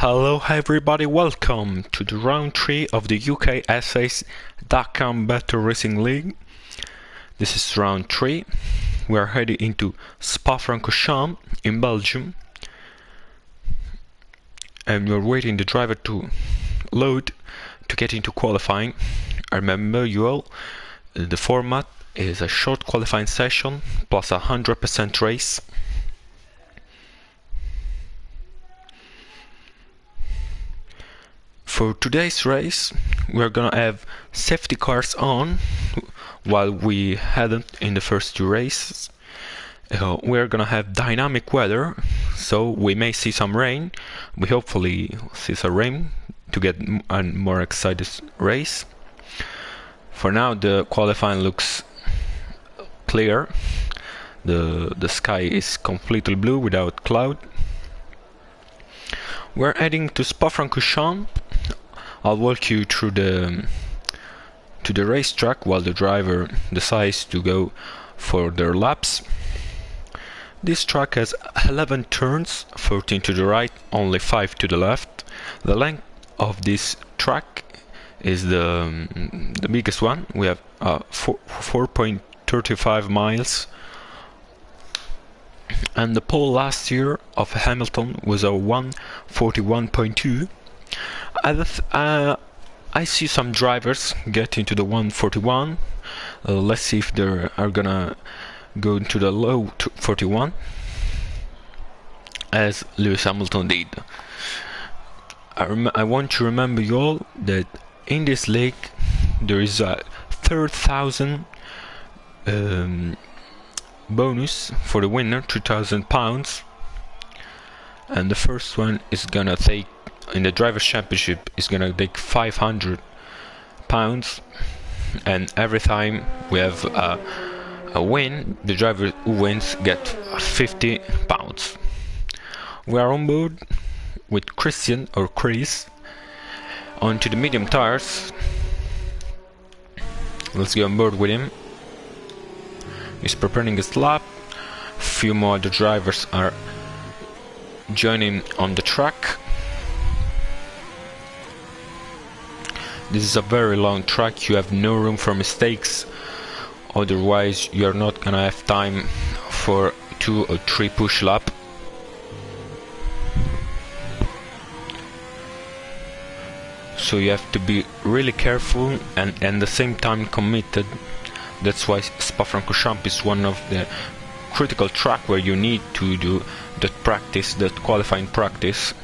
Hello everybody, welcome to the round 3 of the UK Essays.com Better Racing League. This is round 3. We are heading into Spa-Francorchamps in Belgium. And we're waiting the driver to load to get into qualifying. I remember you all, the format is a short qualifying session plus 100% race. For today's race, we're gonna have safety cars on while we hadn't in the first two races. We're gonna have dynamic weather, so we may see some rain. We hopefully see some rain to get a more excited race. For now, the qualifying looks clear. The sky is completely blue without cloud. We're heading to Spa-Francorchamps. I'll walk you through the racetrack while the driver decides to go for their laps. This track has 11 turns, 14 to the right, only 5 to the left. The length of this track is the biggest one. We have 4.35 miles. And the pole last year of Hamilton was a 141.2. I see some drivers get into the 141. Let's see if they are gonna go into the low 41 as Lewis Hamilton did. I want to remember you all that in this league there is a 3,000 bonus for the winner, £2,000, and the first one is gonna take in the drivers' championship is gonna take £500, and every time we have a win, the driver who wins get £50. We are on board with Christian or Chris onto the medium tires. Let's go on board with him. He's preparing his lap. A few more other drivers are joining on the track. This is a very long track. You have no room for mistakes, otherwise you're not gonna have time for 2 or 3 push lap. So you have to be really careful and at the same time committed. That's why Spa-Francorchamps is one of the critical track where you need to do that practice, that qualifying practice.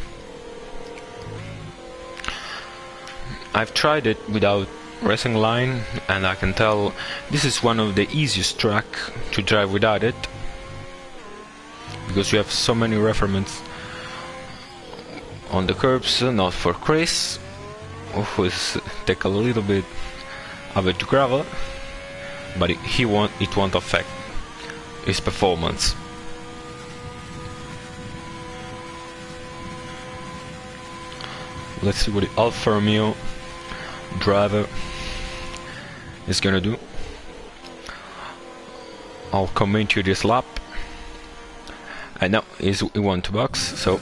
I've tried it without racing line, and I can tell this is one of the easiest track to drive without it, because you have so many references on the curbs. Not for Chris, who is take a little bit of it to gravel, but it won't affect his performance. Let's see what the Alfa Romeo driver is gonna do. I'll comment you this lap, and now he won 2 bucks, so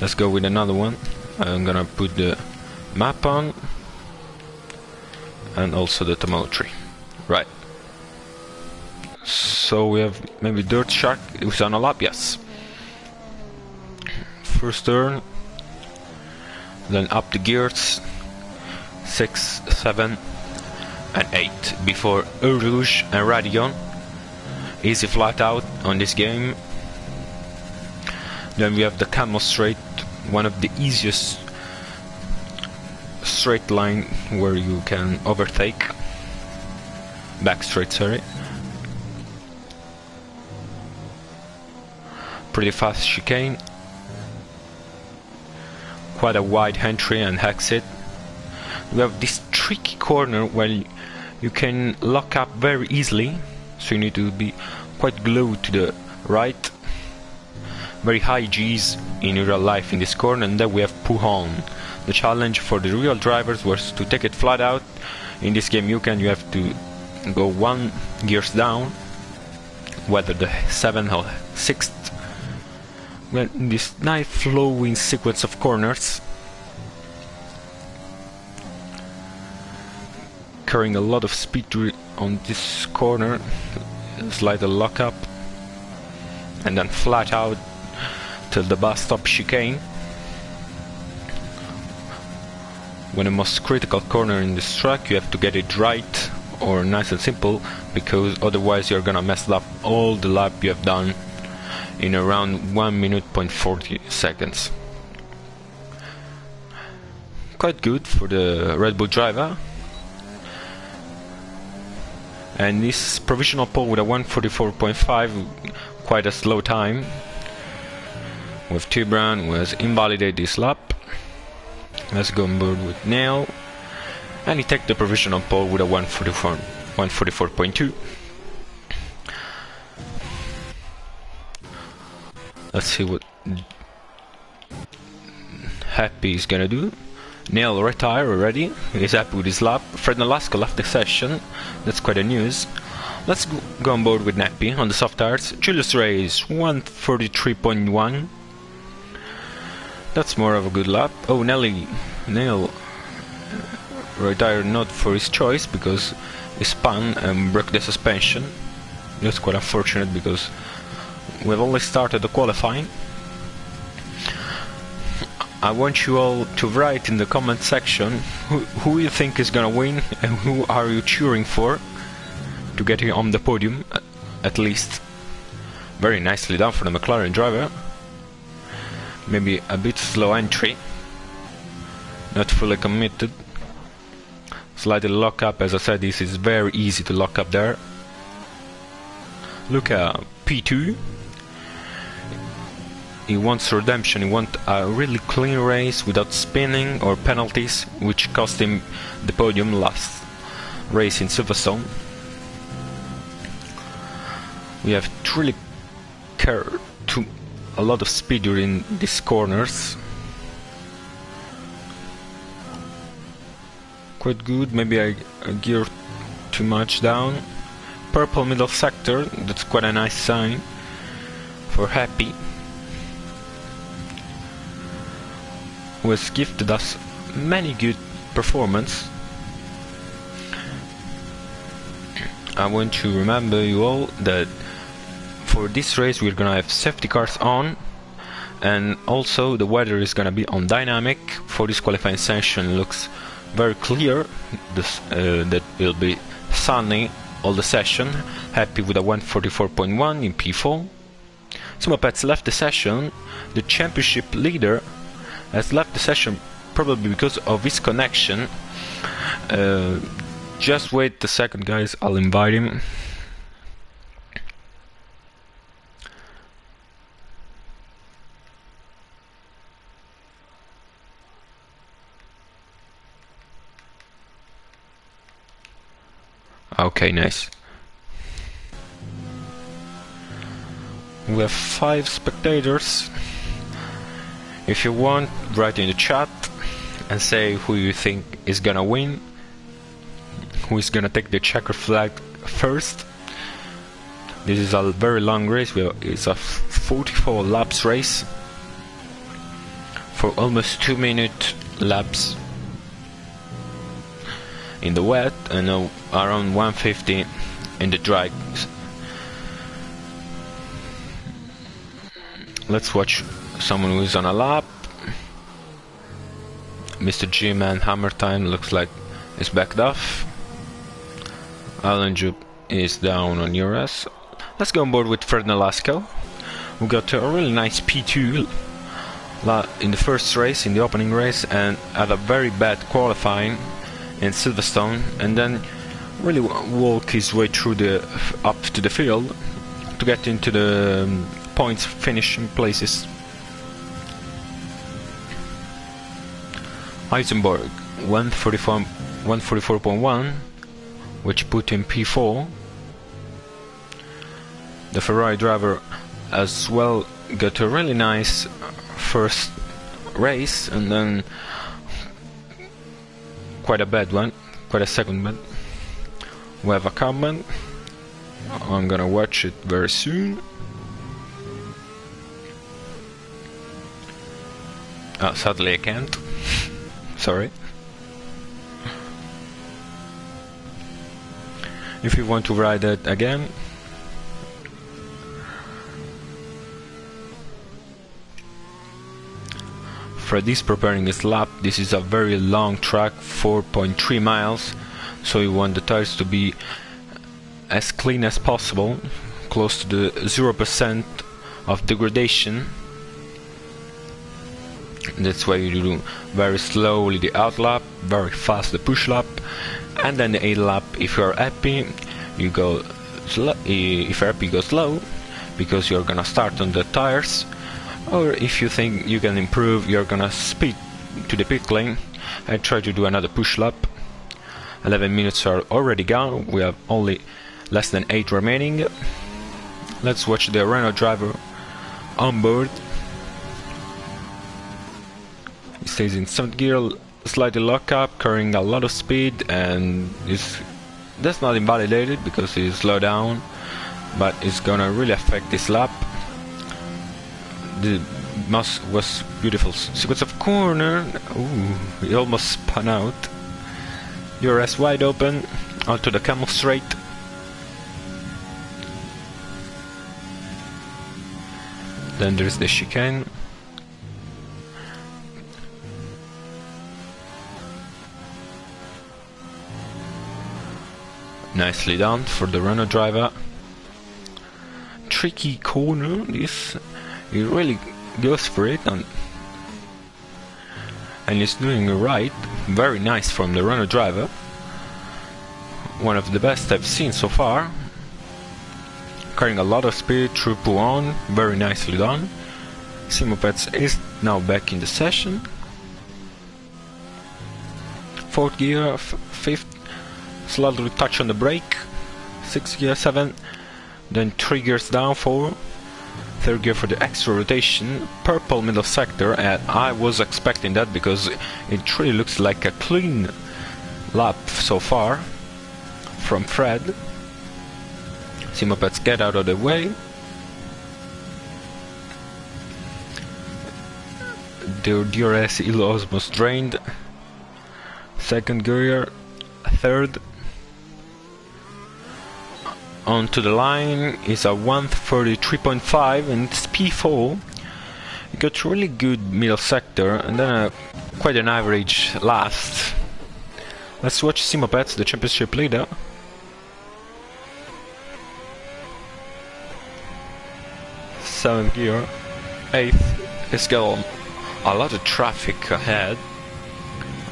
let's go with another one. I'm gonna put the map on and also the telemetry. Right, so we have maybe Dirt Shark. It was on a lap, yes. First turn, then up the gears 6, 7 and 8 before Eau Rouge and Radion. Easy flat out on this game. Then we have the Camel Straight, one of the easiest straight line where you can overtake. Back straight, sorry. Pretty fast chicane. Quite a wide entry and exit. We have this tricky corner where you can lock up very easily, so you need to be quite glued to the right. Very high G's in real life in this corner, and then we have Pujon. The challenge for the real drivers was to take it flat out. In this game you have to go 1 gears down, whether the 7th or 6th Well, in this nice flowing sequence of corners, carrying a lot of speed on this corner, slide the lock up, and then flat out till the bus stop chicane. When the most critical corner in this track, you have to get it right, or nice and simple, because otherwise you're gonna mess up all the lap you have done in around 1 minute point 40 seconds. Quite good for the Red Bull driver. And this provisional pole with a 1:44.5, quite a slow time, with Tibran, who has invalidated this lap. Let's go on board with Neil, and he takes the provisional pole with a 1:44.2. Let's see what Happy is gonna do. Neil retired already. He's happy with his lap. Fred Nolasco left the session. That's quite a news. Let's go on board with Nappy on the soft tires. Julius Reyes 1:33.1. That's more of a good lap. Oh, Neil retired not for his choice because he spun and broke the suspension. That's quite unfortunate because we've only started the qualifying. I want you all to write in the comment section who you think is gonna win and who are you cheering for to get you on the podium at least. Very nicely done for the McLaren driver. Maybe a bit slow entry, not fully committed. Slightly lock up, as I said, this is very easy to lock up there. Luca P2. He wants redemption, he wants a really clean race without spinning or penalties, which cost him the podium last race in Silverstone. We have to really care to a lot of speed during these corners. Quite good, maybe I gear too much down. Purple middle sector, that's quite a nice sign for Happy, who has gifted us many good performance. I want to remember you all that for this race we're gonna have safety cars on, and also the weather is gonna be on dynamic. For this qualifying session looks very clear, that will be sunny all the session. Happy with a 1:44.1 in P4. Sumapets left the session. The championship leader has left the session probably because of his connection. Just wait a second, guys, I'll invite him. Okay, nice. We have 5 spectators. If you want, write in the chat and say who you think is gonna win, who is gonna take the checker flag first. This is a very long race. It's a 44 laps race for almost 2-minute laps in the wet and around 150 in the dry. Let's watch someone who is on a lap. Mr. G-Man Hammer Time looks like it's backed off. Alan Jupp is down on Uras. Let's go on board with Fred Nolasco, who got a really nice P2 in the first race, in the opening race, and had a very bad qualifying in Silverstone, and then really walk his way through up to the field to get into the points finishing places. Heisenberg 1:44.1, which put him P4. The Ferrari driver as well got a really nice first race, and then quite a bad one, quite a second bad. We have a comment. I'm gonna watch it very soon. Sadly I can't. Sorry. If you want to ride it again, Freddy's preparing his lap. This is a very long track, 4.3 miles, so you want the tires to be as clean as possible, close to the 0% of degradation. That's why you do very slowly the out lap, very fast the push lap, and then the A lap. If you're happy, you go slow. If you're happy, you go slow, because you're gonna start on the tires. Or if you think you can improve, you're gonna speed to the pit lane and try to do another push lap. 11 minutes are already gone. We have only less than 8 remaining. Let's watch the Renault driver on board. He stays in 7th gear, slightly lock up, carrying a lot of speed, and that's not invalidated because he's slowed down, but it's gonna really affect this lap. The was beautiful sequence of corner. Ooh, he almost spun out. DRS wide open onto the camel straight. Then there's the chicane. Nicely done for the Renault driver. Tricky corner, this. He really goes for it, and he's doing it right. Very nice from the Renault driver. One of the best I've seen so far. Carrying a lot of speed through Pouan. Very nicely done. Simopets is now back in the session. 4th gear, 5th. Slightly touch on the brake. 6th gear, 7. Then 3 gears down, 4. 3rd gear for the extra rotation, purple middle sector, and I was expecting that because it really looks like a clean lap so far from Fred. Simopets get out of the way. The DRS is almost drained. 2nd gear, 3rd. Onto the line is a 133.5 and it's P4. You got really good middle sector and then quite an average last. Let's watch Simopets, the championship leader. Seventh gear, 8th. It's got a lot of traffic ahead.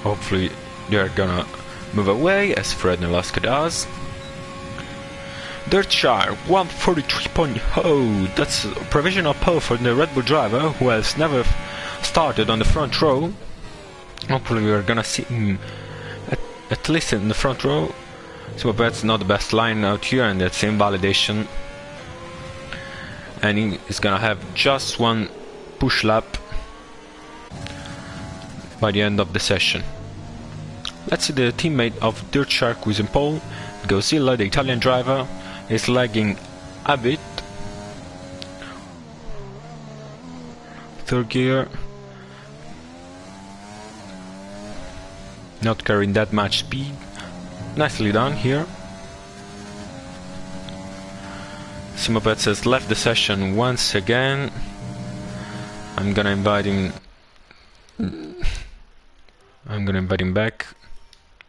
Hopefully they're gonna move away as Fred Nalaska does. Dirtshire 143.0. That's a provisional pole for the Red Bull driver who has never started on the front row. Hopefully we are gonna see him at least in the front row. So that's not the best line out here, and that's invalidation. And he is gonna have just one push lap by the end of the session. Let's see the teammate of Dirtshark who is in pole. Godzilla, the Italian driver, is lagging a bit. 3rd gear. Not carrying that much speed. Nicely done here. Simopets has left the session once again. I'm gonna invite him back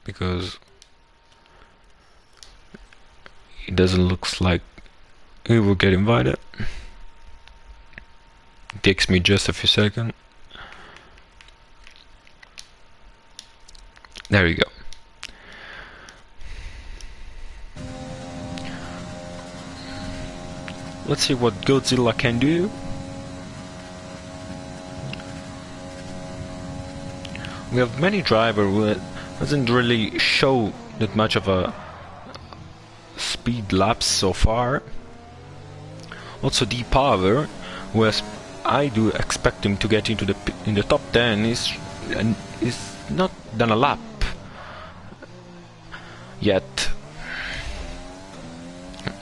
because it doesn't look like he will get invited. It takes me just a few seconds. There we go. Let's see what Godzilla can do. We have many drivers who doesn't really show that much of a speed laps so far. Also D-Power, who has, I do expect him to get into the top 10, is not done a lap yet.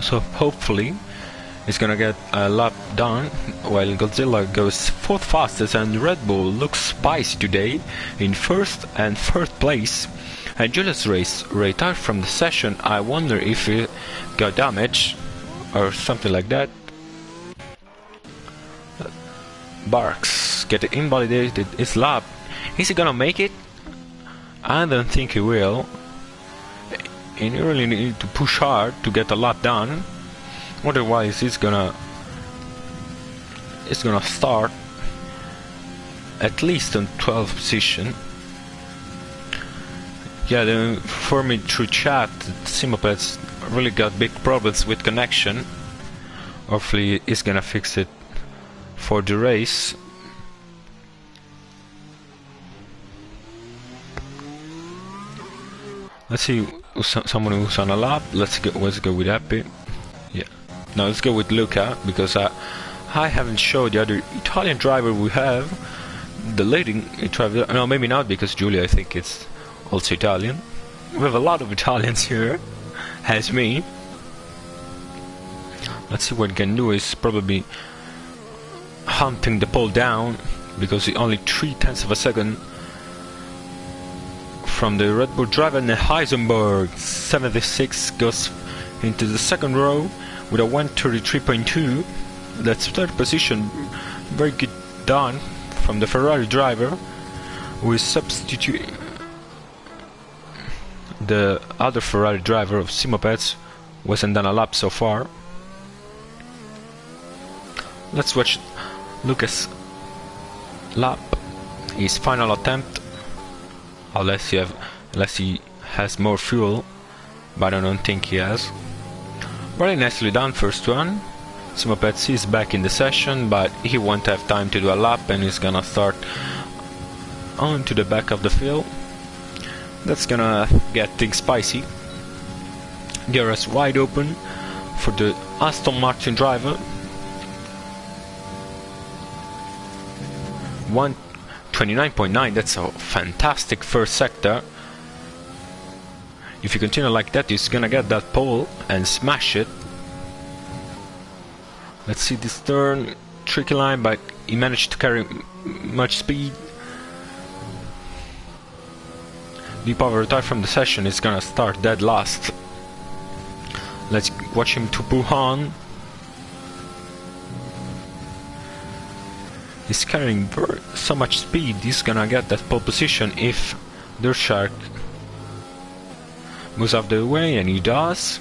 So hopefully is gonna get a lap done, while Godzilla goes 4th fastest, and Red Bull looks spicy today in 1st and 3rd place. And Julius Race retired from the session. I wonder if he got damaged or something like that. Barks get invalidated his lap. Is he gonna make it? I don't think he will. And you really need to push hard to get a lap done. Otherwise it's gonna start at least on 12th position. Yeah, for me through chat, Simopeds really got big problems with connection. Hopefully he's gonna fix it for the race. Let's see someone who's on a lap. Let's go with Happy. Yeah. Now let's go with Luca, because I haven't showed the other Italian driver we have. The leading driver. No, maybe not, because Giulia, I think, it's also Italian. We have a lot of Italians here, as me. Let's see what he can do. Is probably hunting the pole down, because he only 0.3 of a second from the Red Bull driver. And Heisenberg 76 goes into the 2nd row with a 1:33.2. That's 3rd position. Very good done from the Ferrari driver, who is substituting the other Ferrari driver of Simopeds. Wasn't done a lap so far. Let's watch Lucas' lap, his final attempt, unless he has more fuel, but I don't think he has. Very nicely done, first one. Simopeds is back in the session, but he won't have time to do a lap, and he's gonna start on to the back of the field. That's gonna get things spicy. Garage wide open for the Aston Martin driver. 1:29.9, that's a fantastic first sector. If you continue like that, he's gonna get that pole and smash it. Let's see this turn, tricky line, but he managed to carry much speed. Deep Power retired from the session, is gonna start dead last. Let's watch him to pull on. He's carrying so much speed, he's gonna get that pole position if Dirt Shark moves out of the way, and he does.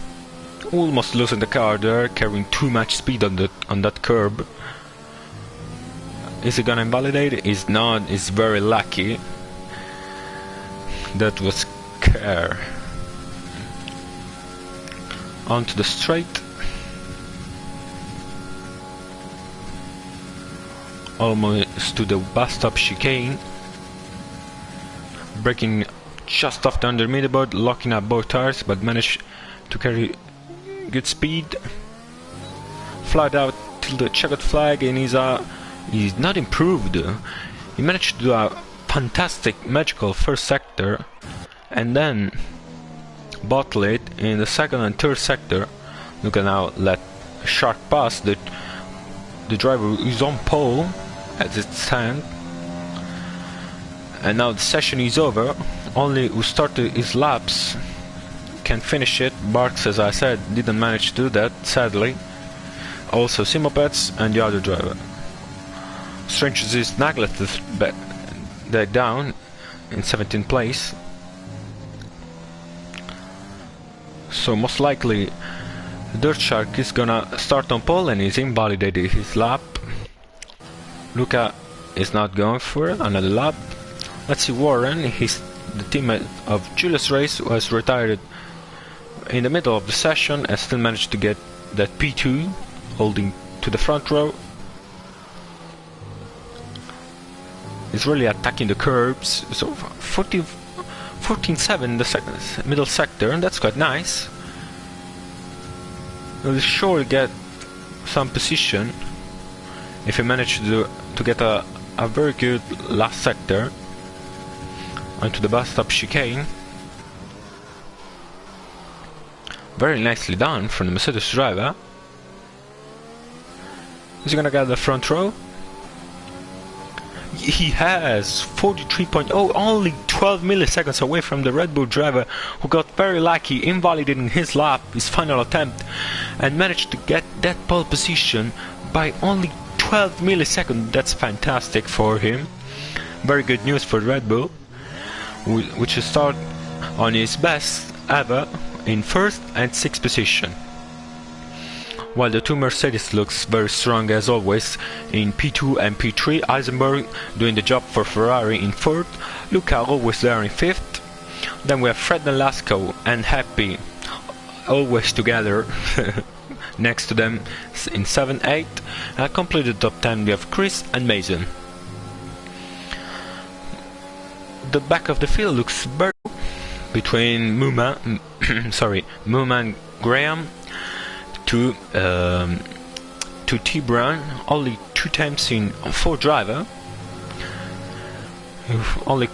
Almost losing the car there, carrying too much speed on that curb. Is he gonna invalidate it? He's not, he's very lucky. That was care. Onto the straight. Almost to the bus stop chicane. Braking just off the underboard, locking up both tires, but managed to carry good speed. Flied out till the checkered flag, and he's not improved. He managed to do a fantastic magical first sector, and then bottle it in the 2nd and 3rd sector. Look at now, let Shark pass. The driver is on pole as it stands, and now the session is over. Only who started his laps can finish it. Barks, as I said, didn't manage to do that, sadly. Also Simopeds and the other driver. Strange is neglected back down in 17th place. So most likely Dirt Shark is gonna start on pole, and he's invalidated his lap. Luca is not going for another lap. Let's see Warren, he's the teammate of Julius Race, who has retired in the middle of the session and still managed to get that P2, holding to the front row. He's really attacking the curbs, so 14.7 in the middle sector, and that's quite nice. He'll sure get some position if he manages to get a very good last sector onto the bus stop chicane. Very nicely done from the Mercedes driver. Is he gonna get the front row? He has 43.0, only 12 milliseconds away from the Red Bull driver, who got very lucky, invalidating his lap, his final attempt, and managed to get that pole position by only 12 milliseconds. That's fantastic for him. Very good news for Red Bull, which will start on his best ever in first and sixth position. While the two Mercedes looks very strong as always in P2 and P3, Eisenberg doing the job for Ferrari in fourth, Luca always there in fifth. Then we have Fred and Lasco and Happy always together next to them in 7, 8. And completed top 10 we have Chris and Mason. The back of the field looks very between Muma and Graham to T Brown, only 2 times in 4 driver. Only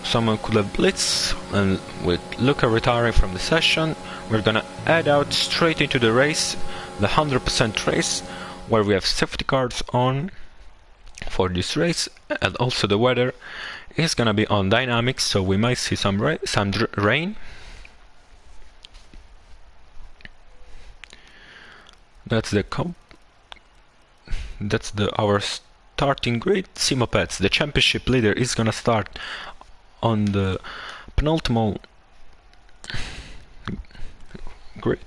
someone could have blitzed, and with Luca retiring from the session, we're gonna head out straight into the race, the 100% race, where we have safety cars on for this race, and also the weather is gonna be on dynamics, so we might see some rain. That's our starting grid. Simopets, the championship leader, is gonna start on the penultimate grid.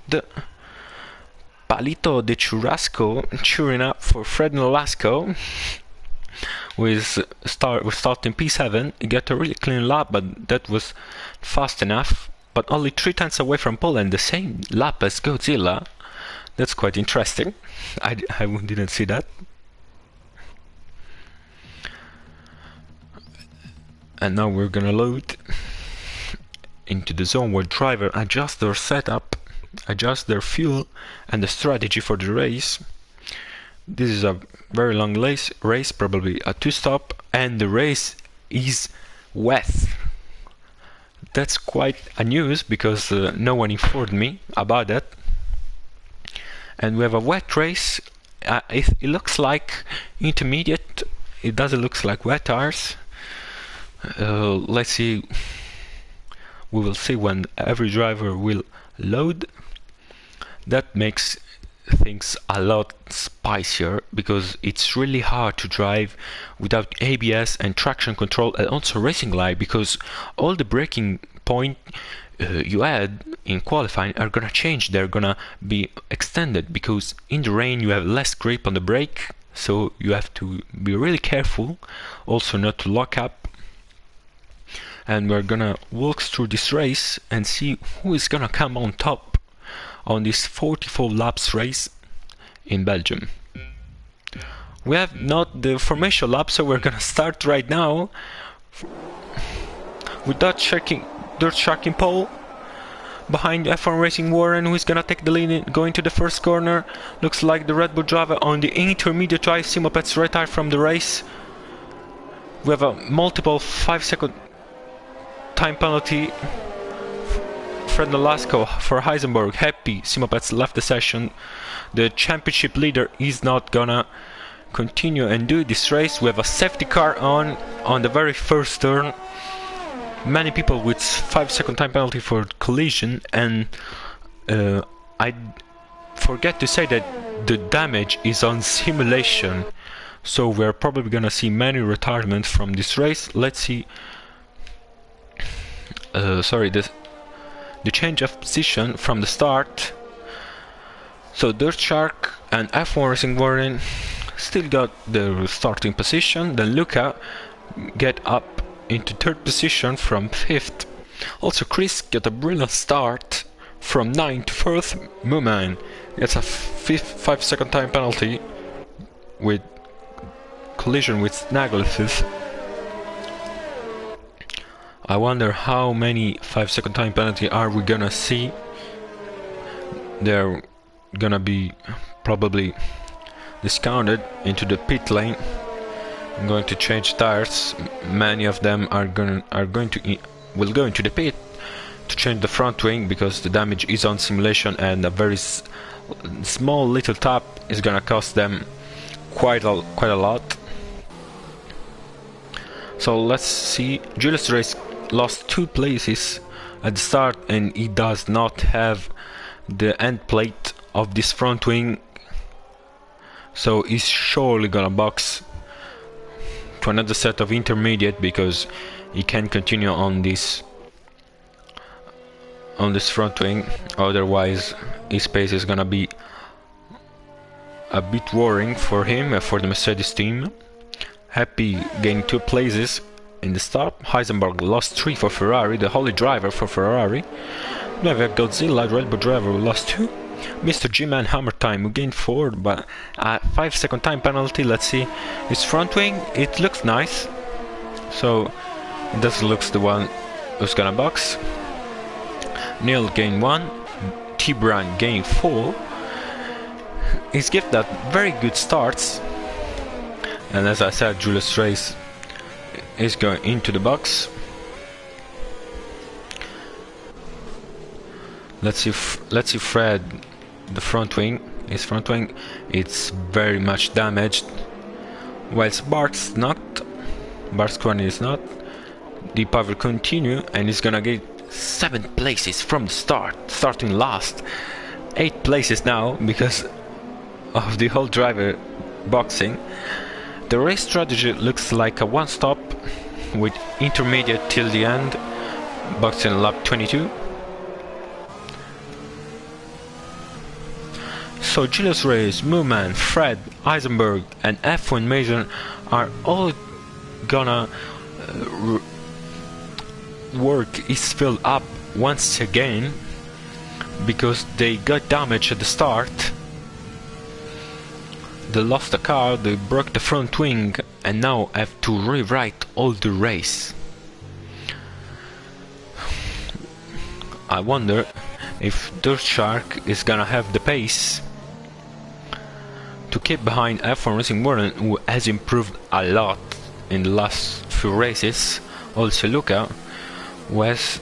Palito de Churrasco cheering up for Fred Nolasco with starting P7. He got a really clean lap, but that was fast enough. But only 3 tenths away from Poland, the same lap as Godzilla. That's quite interesting. I didn't see that. And now we're gonna load into the zone where driver adjust their setup, adjust their fuel and the strategy for the race. This is a very long race, probably a 2-stop, and the race is wet. That's quite a news because no one informed me about that. And we have a wet race. It looks like intermediate. It doesn't look like wet tires. Let's see. We will see when every driver will load. That makes things a lot spicier because it's really hard to drive without ABS and traction control and also racing light, because all the braking point you had in qualifying are gonna change. They're gonna be extended because in the rain you have less grip on the brake, so you have to be really careful also not to lock up. And we're gonna walk through this race and see who is gonna come on top on this 44 laps race in Belgium. We have not the formation lap, so we're gonna start right now with dirt sharking pole behind F1 Racing Warren, who is gonna take the lead going to the first corner. Looks like the Red Bull driver on the intermediate drive. Simopets retired from the race. We have a multiple 5-second time penalty. Fred Nolasco for Heisenberg. Happy Simopets left the session. The championship leader is not gonna continue and do this race. We have a safety car on the very first turn. Many people with 5-second time penalty for collision, and I forget to say that the damage is on simulation, so we're probably gonna see many retirements from this race. Let's see. The change of position from the start. So Dirt Shark and F1 Racing Warren still got their starting position. Then Luca get up into 3rd position from 5th. Also Chris got a brilliant start from 9th to 4th. Mooman gets a 5-second time penalty with collision with Snaggletooth. I wonder how many 5-second time penalty are we gonna see. They're gonna be probably discounted into the pit lane. I'm going to change tires. Many of them will go into the pit to change the front wing because the damage is on simulation, and a very small little tap is gonna cost them quite a lot. So let's see. Julius Race lost 2 places at the start, and he does not have the end plate of this front wing, so he's surely gonna box to another set of intermediate, because he can't continue on this front wing, otherwise his pace is gonna be a bit worrying for him and for the Mercedes team. Happy gained 2 places in the start. Heisenberg lost 3 for Ferrari, the holy driver for Ferrari. We have Godzilla, Red Bull driver, who lost 2. Mr. G-Man Hammer Time, who gained 4, but a 5-second time penalty. Let's see his front wing. It looks nice, so this looks the one who's gonna box. Neil gained 1, T-Brand gained 4. He's given that very good starts, and as I said, Julius Race is going into the box. Let's see Fred, the front wing, his front wing, it's very much damaged, whilst Bart's corner is not. Deepak will continue, and he's gonna get 7 places from the start, starting last. 8 places now because of the whole driver boxing. The race strategy looks like a one-stop with intermediate till the end, boxing lap 22. So Julius Reyes, Mooman, Fred, Eisenberg and F1 Mason are all gonna work his field up once again, because they got damaged at the start. They lost the car, they broke the front wing, and now have to rewrite all the race. I wonder if Dirt Shark is gonna have the pace to keep behind F1 Racing World, who has improved a lot in the last few races. Also Luca, who has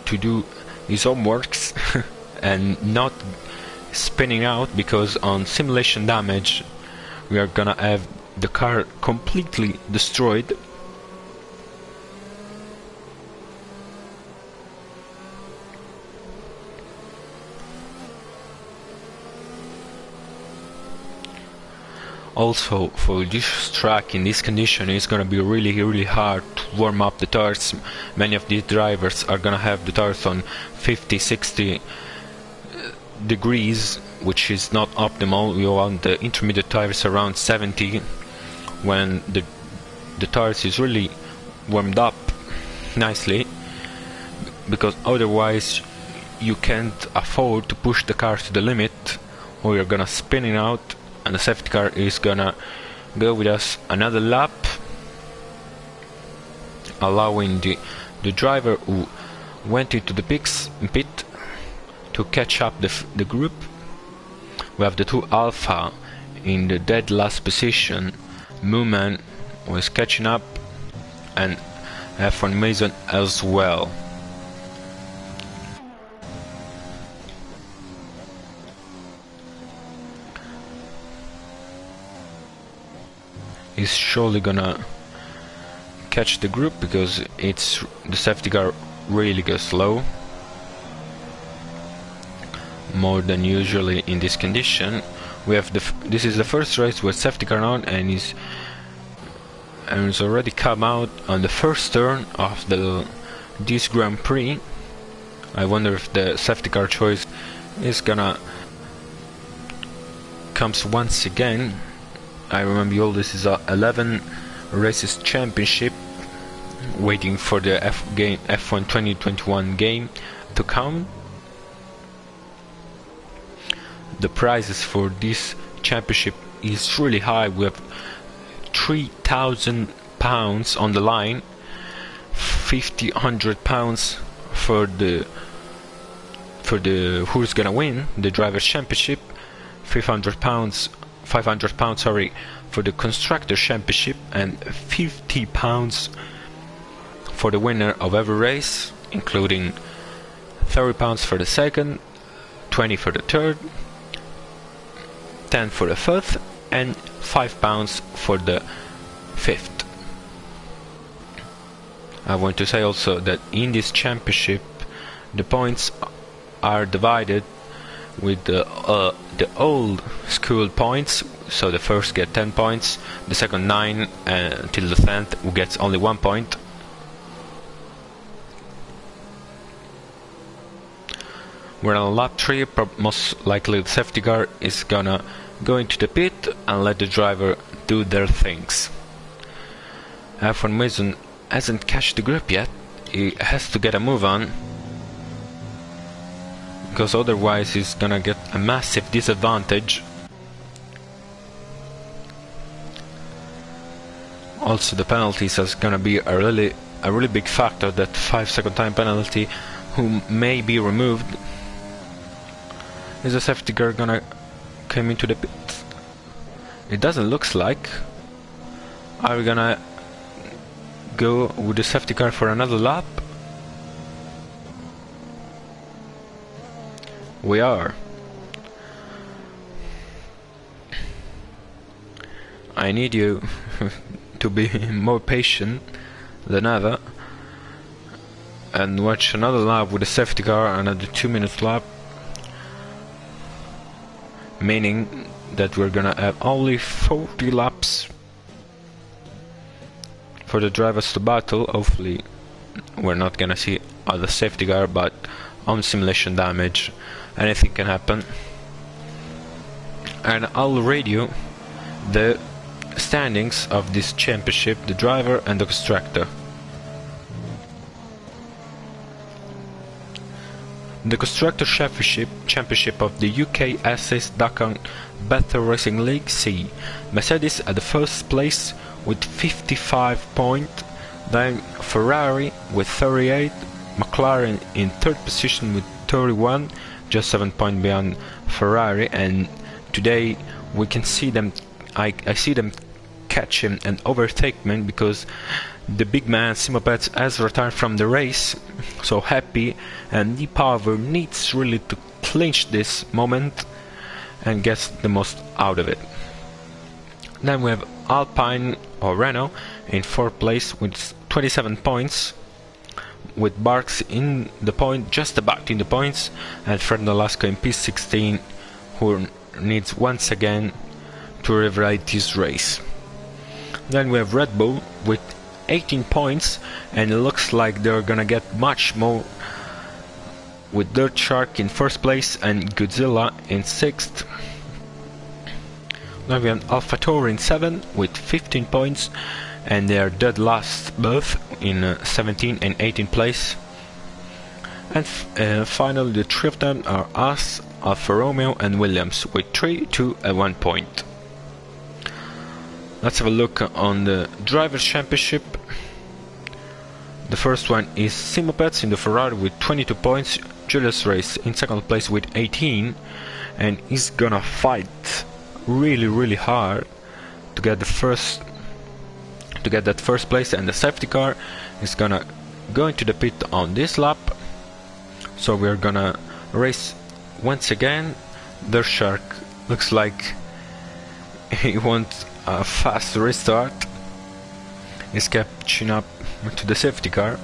to do his homeworks and not spinning out, because on simulation damage we are gonna have the car completely destroyed. Also, for this track in this condition, it's gonna be really hard to warm up the tires. Many of these drivers are gonna have the tires on 50-60 degrees, which is not optimal. You want the intermediate tires around 70 when the tires is really warmed up nicely, because otherwise you can't afford to push the car to the limit, or you're gonna spin it out and the safety car is gonna go with us another lap, allowing the driver who went into the pit to catch up the group. We have the 2 Alpha in the dead last position. Mooman was catching up, and F1 Mason as well. He's surely gonna catch the group, because it's the safety car really goes slow, more than usually in this condition. We have this is the first race with safety car on, and it's already come out on the first turn of this Grand Prix. I wonder if the safety car choice is gonna comes once again. I remember you all, this is a 11 races championship, waiting for the F1 2021 game to come. The prizes for this championship is really high. We have £3,000 on the line, £100 for the who's gonna win the drivers championship, £500 for the constructor championship, and £50 for the winner of every race, including £30 for the second, 20 for the third, 10 for the fourth, and £5 for the 5th. I want to say also that in this championship the points are divided with the old school points, so the first get 10 points, the second 9, till the 10th who gets only 1 point. We're on lap 3, most likely the safety car is gonna go into the pit and let the driver do their things. F1 Mason hasn't catched the grip yet, he has to get a move on, because otherwise he's gonna get a massive disadvantage. Also the penalties is gonna be a really big factor, that 5-second time penalty who may be removed. Is the safety car gonna come into the pit? It doesn't look like. Are we gonna go with the safety car for another lap? We are. I need you to be more patient than ever and watch another lap with the safety car, another 2-minute lap, meaning that we're gonna have only 40 laps for the drivers to battle. Hopefully we're not gonna see other safety car, but on simulation damage anything can happen. And I'll read you the standings of this championship, the driver and the constructor. The Constructor Championship of the UK SS Dakar Battle Racing League C. Mercedes at the first place with 55 points, then Ferrari with 38, McLaren in third position with 31, just 7 points beyond Ferrari, and today we can see them, I see them catch him and overtake me, because the big man Simopets has retired from the race. So happy, and Lee Power needs really to clinch this moment and gets the most out of it. Then we have Alpine or Renault in 4th place with 27 points, with Barks in the point, just about in the points, and Fernando Alaska in P16, who needs once again to rewrite this race. Then we have Red Bull with 18 points, and it looks like they're gonna get much more, with Dirt Shark in 1st place and Godzilla in 6th. Now we have AlphaTauri in 7th with 15 points, and they are dead last both in 17 and 18th place. And finally the 3 of them are us, Alfa Romeo and Williams with 3, 2 and 1 point. Let's have a look on the Drivers' Championship. The first one is Simopets in the Ferrari with 22 points, Julius Race in 2nd place with 18, and he's gonna fight really hard to get that first place, and the safety car is gonna go into the pit on this lap. So we're gonna race once again. The Shark looks like he wants a fast restart. He's catching up to the safety car.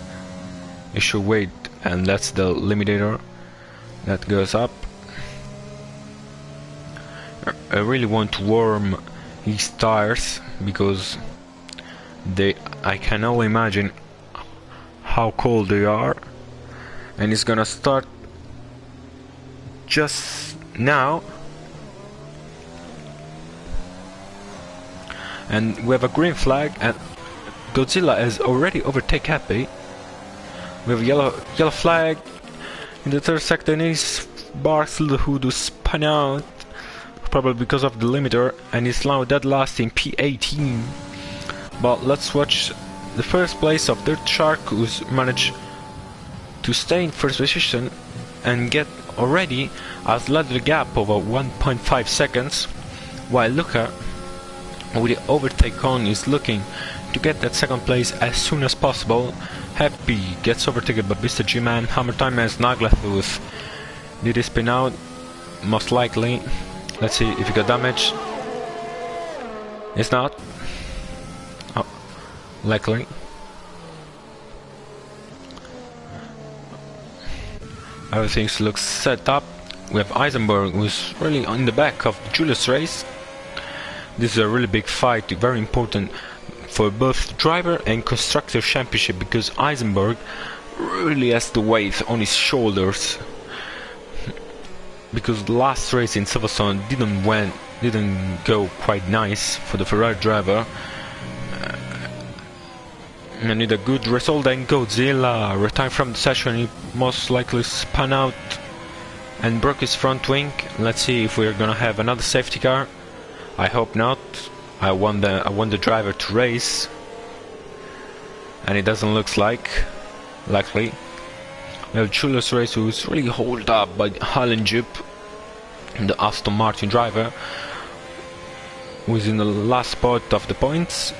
He should wait, and that's the limiter that goes up. I really want to warm his tires, because I can only imagine how cold they are. And he's gonna start just now. And we have a green flag, and Godzilla has already overtaken Happy. We have a yellow flag in the 3rd sector, and he's Barks who do spun out, probably because of the limiter, and he's now dead last in P18. But let's watch the 1st place of Dirt Shark, who's managed to stay in 1st position and get already has led the gap over 1.5 seconds, while Luca with the overtake on is looking to get that 2nd place as soon as possible. Happy gets overtaken by Mr. G-Man. Hammer Time as Naglathus. Did he spin out? Most likely. Let's see if he got damage. It's not. Oh, likely. Everything looks set up. We have Eisenberg, who's really on the back of Julius' race. This is a really big fight, very important for both driver and constructor championship, because Eisenberg really has the weight on his shoulders. Because the last race in Silverstone didn't go quite nice for the Ferrari driver. I need a good result, and Godzilla retired from the session. He most likely spun out and broke his front wing. Let's see if we're gonna have another safety car. I hope not. I want the driver to race, and it doesn't look likely. We have Julius Race, who's really held up by Hallenjup, the Aston Martin driver, who is in the last spot of the points.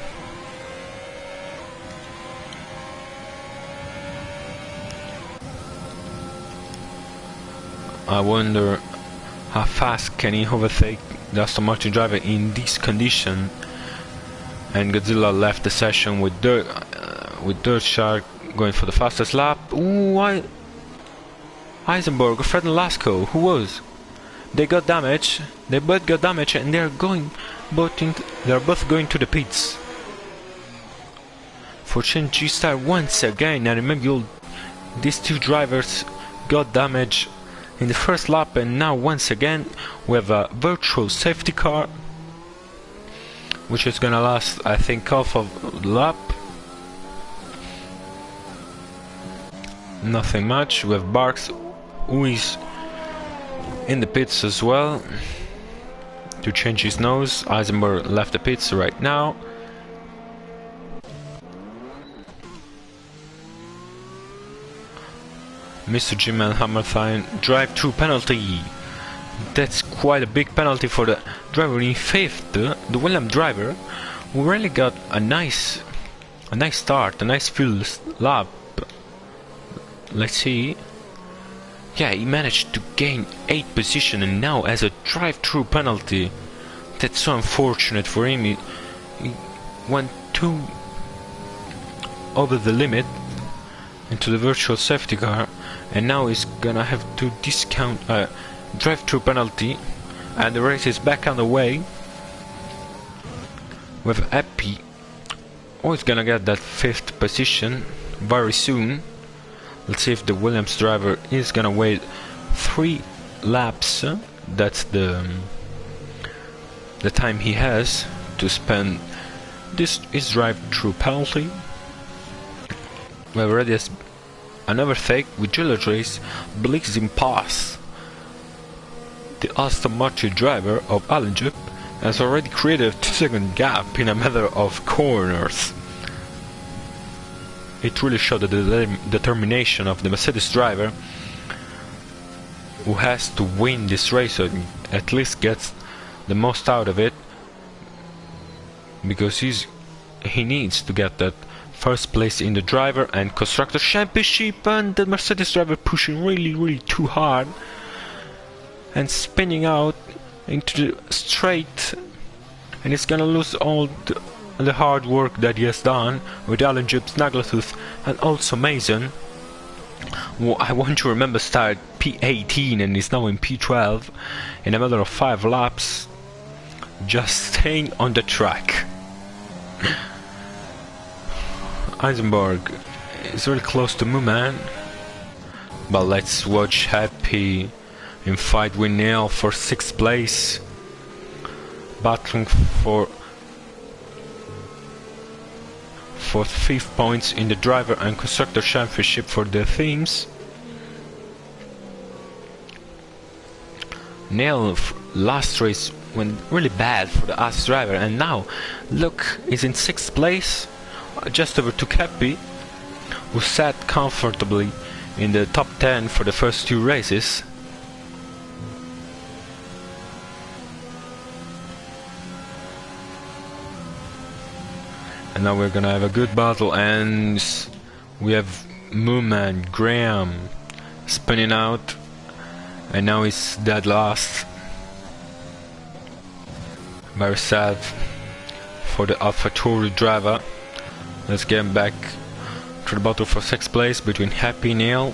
I wonder how fast can he overtake the Aston Martin driver in this condition. And Godzilla left the session with Dirt Shark going for the fastest lap. Ooh, Eisenberg, Fred and Lasco, who was? They got damage. They both got damage, and they're both going to the pits. For Chen G-Star once again, I remember these two drivers got damage in the first lap, and now once again we have a virtual safety car, which is gonna last, I think, half of the lap. Nothing much. We have Barks, who is in the pits as well to change his nose. Eisenberg left the pits right now. Mr. Jim and Hammerstein drive-through penalty. That's quite a big penalty for the driver in fifth, the William driver, who really got a nice start, a nice field lap. Let's see. Yeah, he managed to gain 8th position, and now has a drive-through penalty. That's so unfortunate for him. He went too over the limit into the virtual safety car, and now he's gonna have to discount a drive-through penalty, and the race is back on the way with Epi. Oh, he's gonna get that 5th position very soon. Let's see if the Williams driver is gonna wait 3 laps. That's the time he has to spend this is drive-through penalty. We already has another fake with Julius Race, Blixing Pass. The Aston Martin driver of Hallenjup has already created a 2-second gap in a matter of corners. It really showed the determination of the Mercedes driver, who has to win this race, so at least gets the most out of it, because he needs to get that first place in the driver and constructor championship. And the Mercedes driver pushing really too hard and spinning out into the straight, and he's gonna lose all the hard work that he has done with Alan Jibs, Naglatooth, and also Mason. Well, I want to remember started P18 and is now in P12 in a matter of 5 laps, just staying on the track. Eisenberg is very close to Mooman, but let's watch Happy in fight with Neil for 6th place, battling for 5th points in the driver and constructor championship for the teams. Neil last race went really bad for the As driver, and now look, he's in 6th place, just over to Happy, who sat comfortably in the top 10 for the first 2 races. And now we're gonna have a good battle, and we have Mooman Graham spinning out, and now he's dead last. Very sad for the AlphaTauri driver. Let's get back to the battle for 6th place between Happy Neil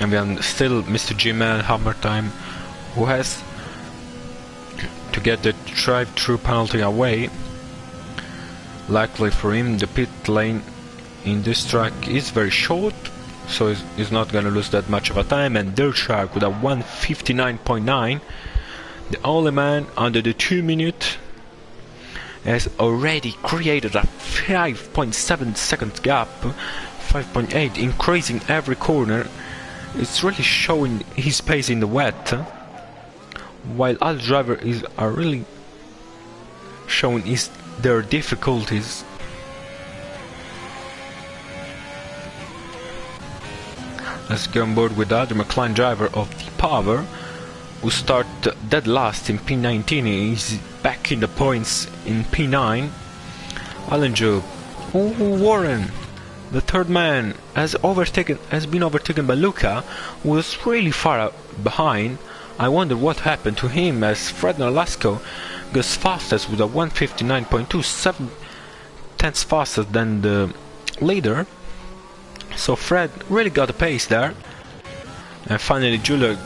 and then still Mr. G-Man Hammer Time, who has to get the drive-through penalty away. Luckily for him, the pit lane in this track is very short, so he's not gonna lose that much of a time. And Dirt Shark with a 1:59.9, the only man under the 2 minute, has already created a 5.7 second gap, 5.8, increasing every corner. It's really showing his pace in the wet, while other drivers are really showing their difficulties. Let's get on board with the other McLaren driver of the Power, who started dead last in P19. He's back in the points in P9. Alan Job. Warren, the third man, has been overtaken by Luca, who was really far behind. I wonder what happened to him, as Fred Nolasco goes fastest with a 1:59.2, 7/10 faster than the leader. So Fred really got a pace there. And finally Julia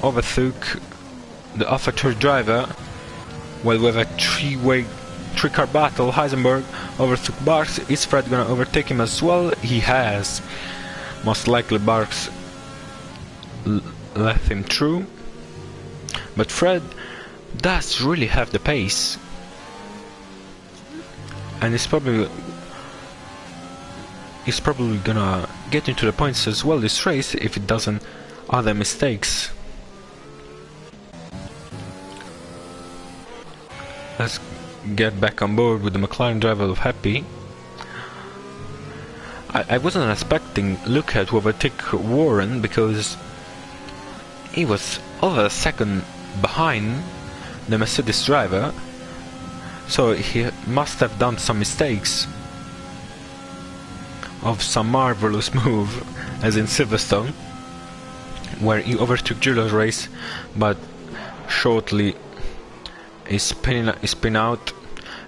overtook the AlphaTauri driver. Well, we have a three-car battle. Heisenberg overtook Barks. Is Fred gonna overtake him as well? He has. Most likely Barks left him through. But Fred does really have the pace. And he's probably gonna get into the points as well this race if it doesn't other mistakes. Let's get back on board with the McLaren driver of Happy. I wasn't expecting Luca to overtake Warren because he was over a second behind the Mercedes driver, so he must have done some mistakes of some marvelous move, as in Silverstone, where he overtook Julia's race, but shortly is spin out,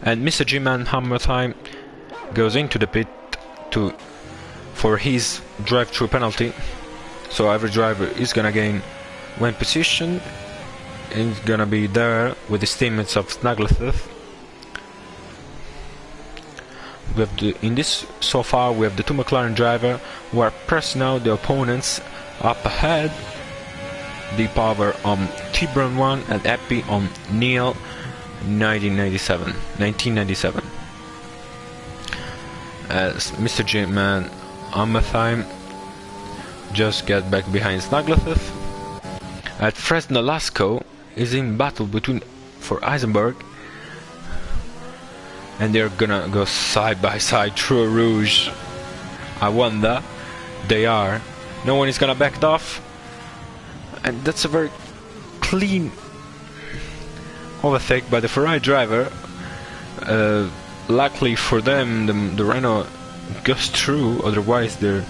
and Mr. G-Man Hammer Time goes into the pit for his drive-through penalty. So every driver is gonna gain one position. He's gonna be there with his teammates of Snaggletooth. We have so far we have the two McLaren driver who are pressing out the opponents up ahead. The Power on T-Brown 1 and Epi on Neil 1997. As Mr. J-Man Amathime just get back behind Snaggletooth. At Fresno Lasco is in battle for Eisenberg, and they're gonna go side by side through Rouge. I wonder they are. No one is gonna back it off, and that's a very clean overtake by the Ferrari driver. Luckily for them, the Renault goes through, otherwise they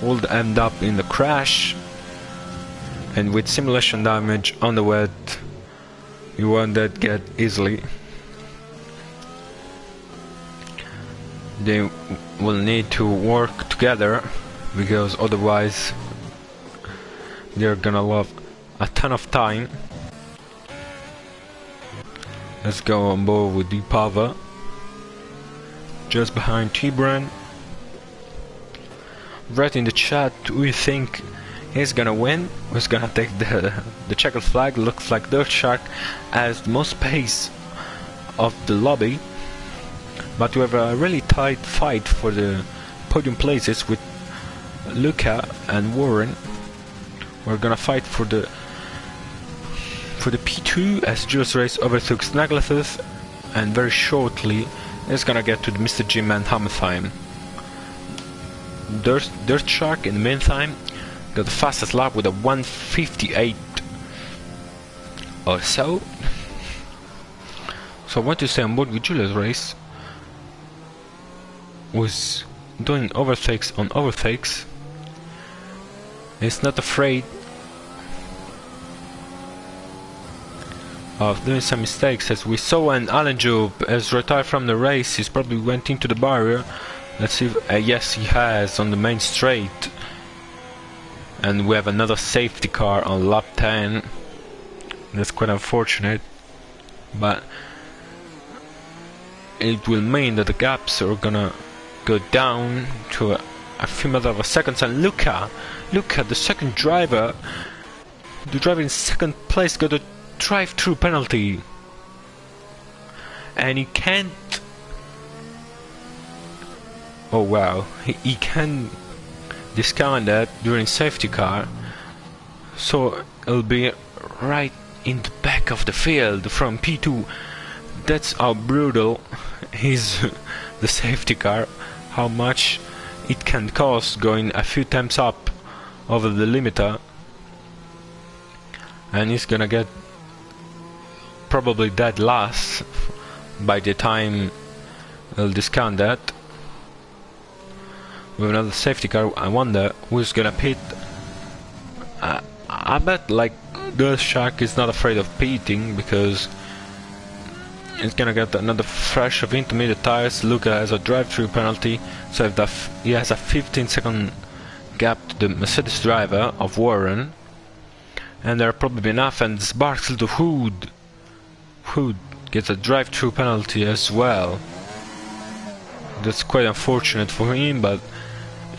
would end up in the crash. And with simulation damage on the wet, you won't that get easily. They will need to work together, because otherwise they're gonna lose a ton of time. Let's go on board with Deepava, just behind T-Bran. Right in the chat, who you think is gonna win? Who's gonna take the checkered flag? Looks like Dirt Shark has the most pace of the lobby, but we have a really tight fight for the podium places with Luca and Warren. We're gonna fight for the P2 as Jules Race overtook Snaggletooth, and very shortly is gonna get to the Mr. G-Man Hammer Time. Dirt Shark in the meantime got the fastest lap with a 1:58 or so. So I want to stay on board with Julia's race. Was doing overtakes on overtakes. He's not afraid of doing some mistakes, as we saw when Alan Job has retired from the race. He's probably went into the barrier. Let's see if, yes, he has, on the main straight. And we have another safety car on lap 10. That's quite unfortunate, but it will mean that the gaps are gonna go down to a few matter of seconds. And look at the second driver. The driver in second place got a drive-through penalty, and he can't. Oh wow, he can discount that during safety car, so it'll be right in the back of the field from P2. That's how brutal is the safety car, how much it can cost going a few times up over the limiter. And he's gonna get probably dead last by the time he'll discount that. With another safety car, I wonder who's gonna pit. I bet like the Shark is not afraid of pitting, because he's gonna get another fresh of intermediate tires. Luca has a drive-through penalty, so if he has a 15-second gap to the Mercedes driver of Warren. And there are probably enough, and Sparks to Hood gets a drive-through penalty as well. That's quite unfortunate for him, but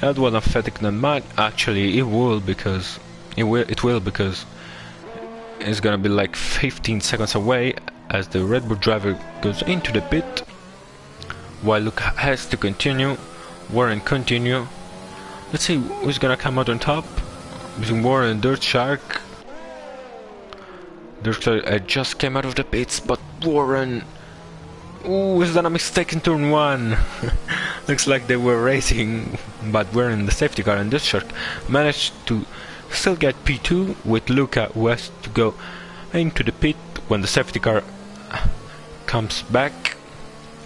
that won't affect that much. Actually, it will, because it's gonna be like 15 seconds away as the Red Bull driver goes into the pit, while Luca has to continue. Warren continue. Let's see who's gonna come out on top between Warren and Dirt Shark. I just came out of the pits, but Warren... Ooh, is that a mistake in turn 1? Looks like they were racing, but we're in the safety car, and this shark managed to still get P2 with Luca, who has to go into the pit when the safety car comes back,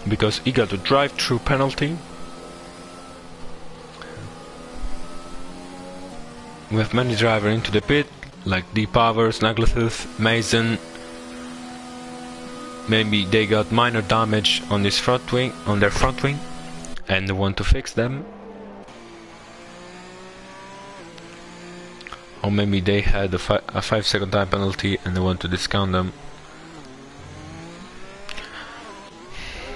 because he got a drive-through penalty. We have many drivers into the pit, like D Powers, Naglatooth, Mason. Maybe they got minor damage on this front wing, and they want to fix them. Or maybe they had a 5-second time penalty and they want to discount them.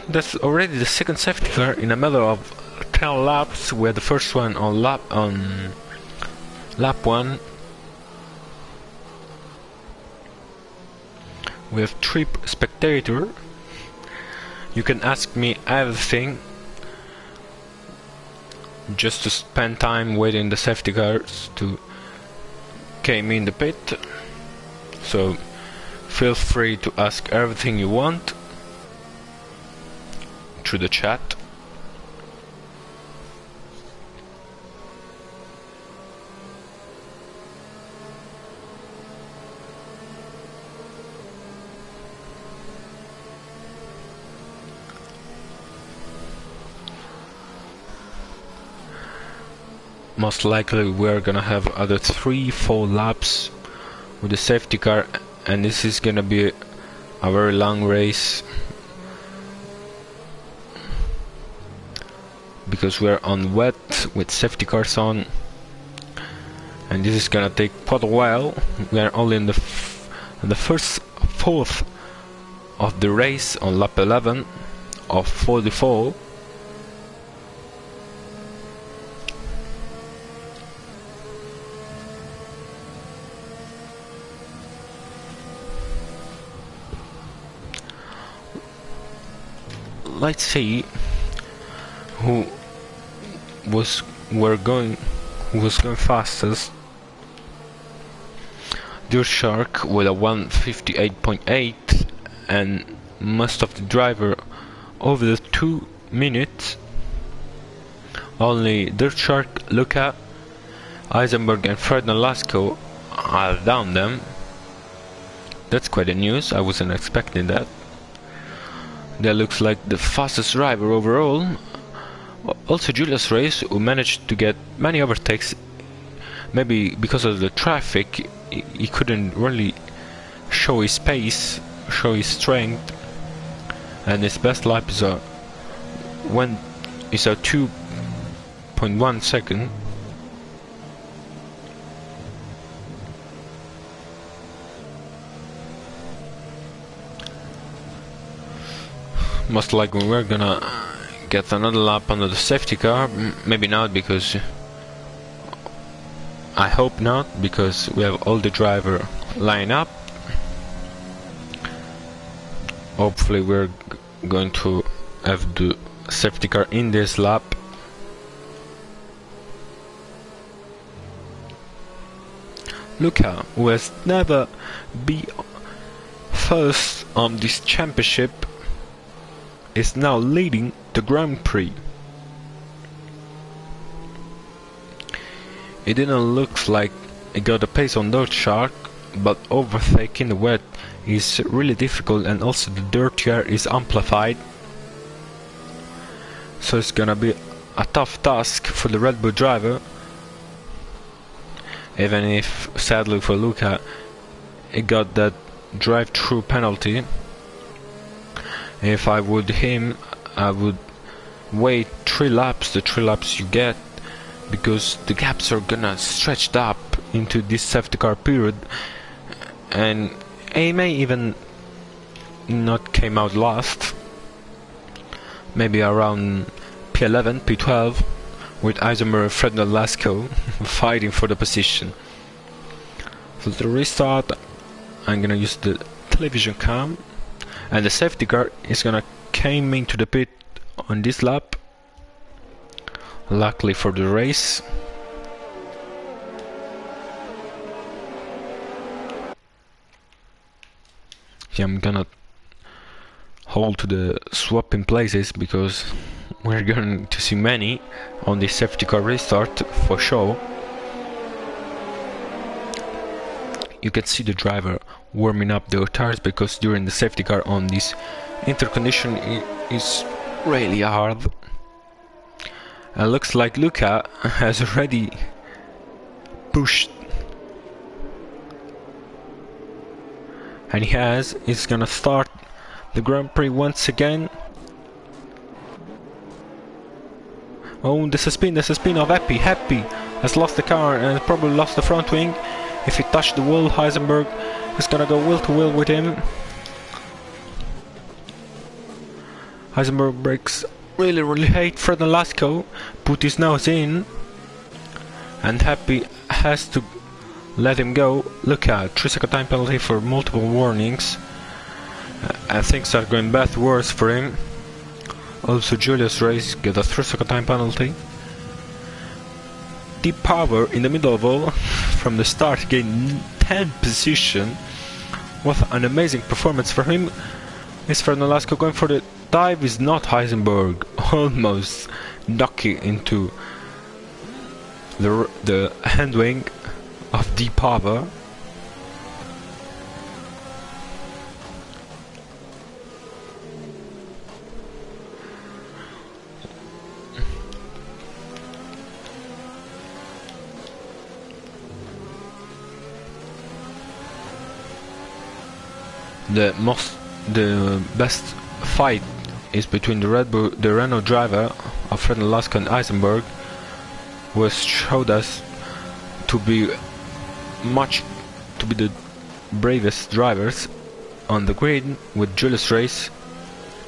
That's already the second safety car in a matter of 10 laps. We had the first one on lap 1. We have 3 spectators. You can ask me everything, just to spend time waiting the safety cars to came in the pit. So feel free to ask everything you want through the chat. Most likely we're gonna have other 3-4 laps with the safety car, and this is gonna be a very long race, because we're on wet with safety cars on, and this is gonna take quite a while. We are only in the first fourth of the race on lap 11 of 44. Let's see who was going fastest. Dirt Shark with a 1:58.8, and most of the driver over the 2 minutes. Only Dirt Shark, Luca, Eisenberg and Fred Nolasco are down them. That's quite a news, I wasn't expecting that. That looks like the fastest driver overall. Also Julius Reyes, who managed to get many overtakes. Maybe because of the traffic he couldn't really show his pace show his strength, and his best lap is a 2.1 second. Most likely we're gonna get another lap under the safety car. Maybe not, because I hope not, because we have all the driver line up. Hopefully we're going to have the safety car in this lap. Luca, who has never been first on this championship, is now leading the Grand Prix. It didn't look like he got a pace on Dirt Shark, but overtaking the wet is really difficult, and also the dirt air is amplified. So it's gonna be a tough task for the Red Bull driver, even if sadly for Luca he got that drive-through penalty. If I would him, I would wait 3 laps, the 3 laps you get, because the gaps are gonna stretch up into this safety car period, and he may even not came out last, maybe around P11, P12, with Eisenberg and Fred Nolasco fighting for the position. For the restart, I'm gonna use the television cam, and the safety car is gonna came into the pit on this lap, luckily for the race. Yeah, I'm gonna hold to the swapping places, because we're going to see many on this safety car restart for sure. You can see the driver warming up the tires, because during the safety car on this intercondition is really hard. And looks like Luca has already pushed, and he's gonna start the Grand Prix once again. Oh, there's a spin of Happy has lost the car and probably lost the front wing. If he touched the wall, Heisenberg is gonna go wheel to wheel with him. Heisenberg brakes really hate Fred Nolasco, put his nose in, and Happy has to let him go. Look at 3-second time penalty for multiple warnings, and things are going bad worse for him. Also Julius Reyes get a 3-second time penalty. Deep Power in the middle of all from the start gained 10th position. What an amazing performance for him. Is Fred Nolasco going for the dive? Is not Heisenberg almost knocking into the hand wing of Deep Power. The best fight is between the Renault driver of Fred Nolasco and Eisenberg, who has showed us to be the bravest drivers on the grid, with Julius Reyes,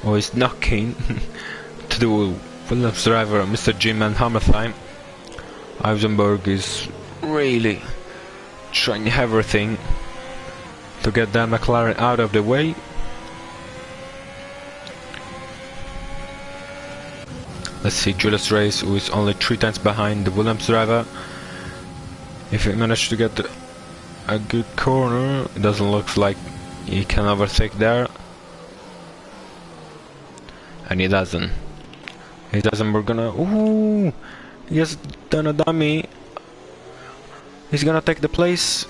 who is knocking to the Williams driver Mr. Jim and Hammertime. Eisenberg is really trying everything to get that McLaren out of the way. Let's see Julius Reyes, who is only 3 tenths behind the Williams driver. If he manages to get a good corner, it doesn't look like he can overtake there. And he doesn't. We're gonna... Ooh! He has done a dummy. He's gonna take the place.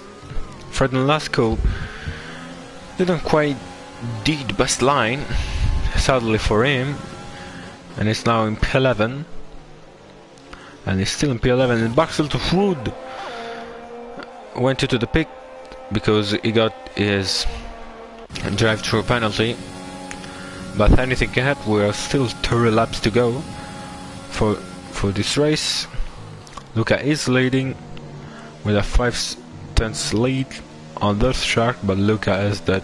Fred Nolasco didn't quite dig the best line, sadly for him, and he's now in P11, and he's still in P11. And Baxel to Frood went into the pit because he got his and drive through a penalty. But anything can happen. We are still 3 laps to go for this race. Luca is leading with a 5 tenths lead on the Shark, but Luca has that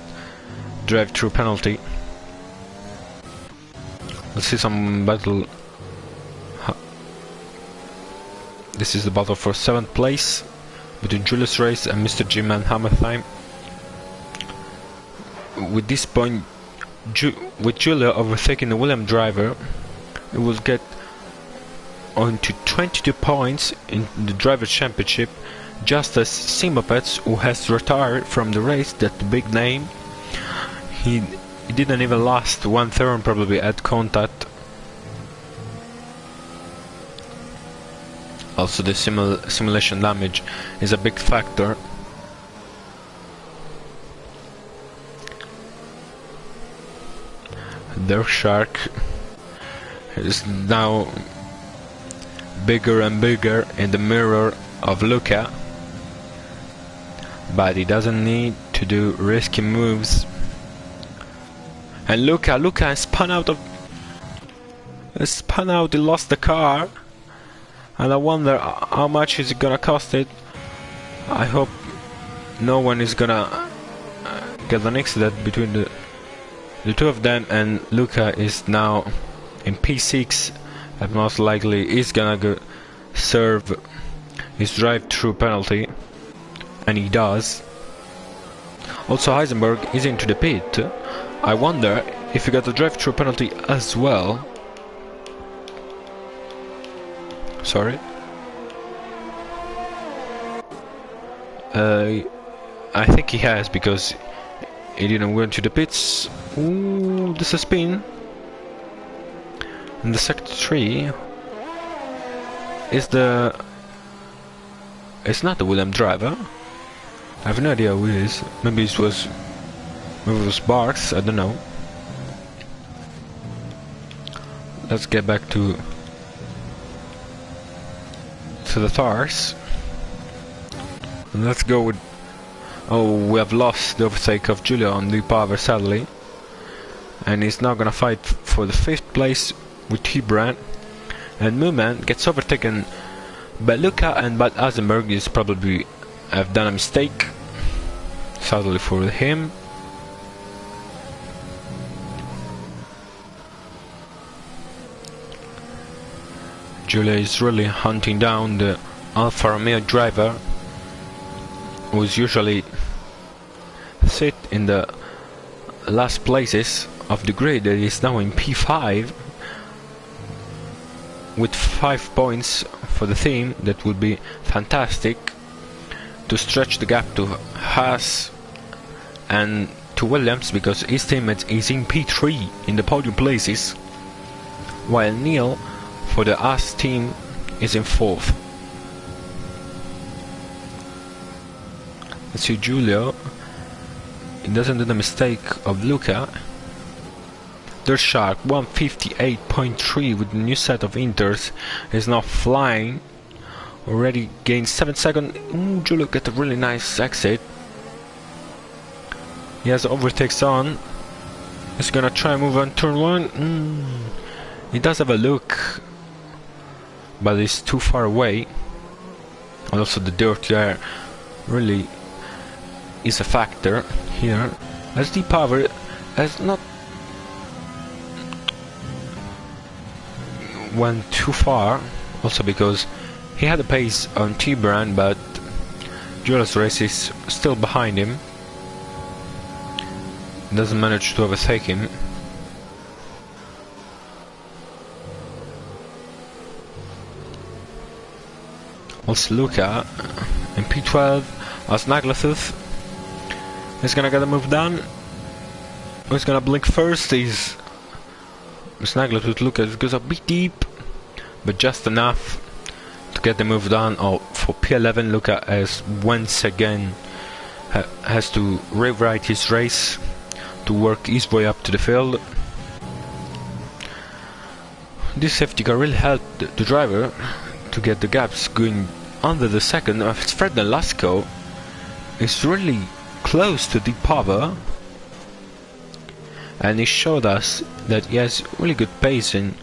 drive-through penalty. Let's see some battle. This is the battle for 7th place between Julius Race and Mr. G-Man Hammertime. With this point, with Julia overtaking the William driver, it will get on to 22 points in the Drivers' Championship, just as Simopets, who has retired from the race, that big name, he didn't even last 1 turn probably at contact. Also the simulation damage is a big factor. Their Shark is now bigger and bigger in the mirror of Luca, but he doesn't need to do risky moves. And Luca spun out, he lost the car, and I wonder how much is it gonna cost it. I hope no one is gonna get an accident between the two of them, and Luca is now in P6 and most likely is gonna serve his drive-through penalty, and he does. Also Heisenberg is into the pit. I wonder if he got a drive-through penalty as well. Sorry. I think he has, because he didn't go into the pits. Ooh, this is a spin. And the sector 3 is it's not the William driver. I have no idea who it is. Maybe it was Barks, I don't know. Let's get back to the Thars. And let's go with... Oh, we have lost the overtake of Julia on the power, sadly. And he's now gonna fight for the 5th place with T-Brand. And Mooman gets overtaken by Luca, and Bad Eisenberg is probably have done a mistake, sadly for him. Julia is really hunting down the Alfa Romeo driver, who is usually sit in the last places of the grid. That is now in P5 with 5 points for the team. That would be fantastic to stretch the gap to Haas and to Williams, because his teammate is in P3 in the podium places, while Neil for the Haas team is in 4th. Let's see Giulio. He doesn't do the mistake of Luca. Their Shark 158.3 with the new set of inters is now flying. Already gained 7 seconds. Ooh, Giulio got a really nice exit. He has overtakes on. He's gonna try and move on turn 1. He does have a look, but it's too far away. And also the dirty air really is a factor here, as the power has not went too far, also because he had a pace on T-Brand, but Julius Race is still behind him, doesn't manage to overtake him. Also Luca in P12 as Naglatooth is gonna get a move done. Who's gonna blink first? Is Naglatooth. Luca goes a bit deep, but just enough to get the move done. Oh, for P11 Luca has once again has to rewrite his race to work his way up to the field. This safety car really helped the driver to get the gaps going under the second. Fred Lasco is really close to Deep Power. and he showed us that he has really good pace and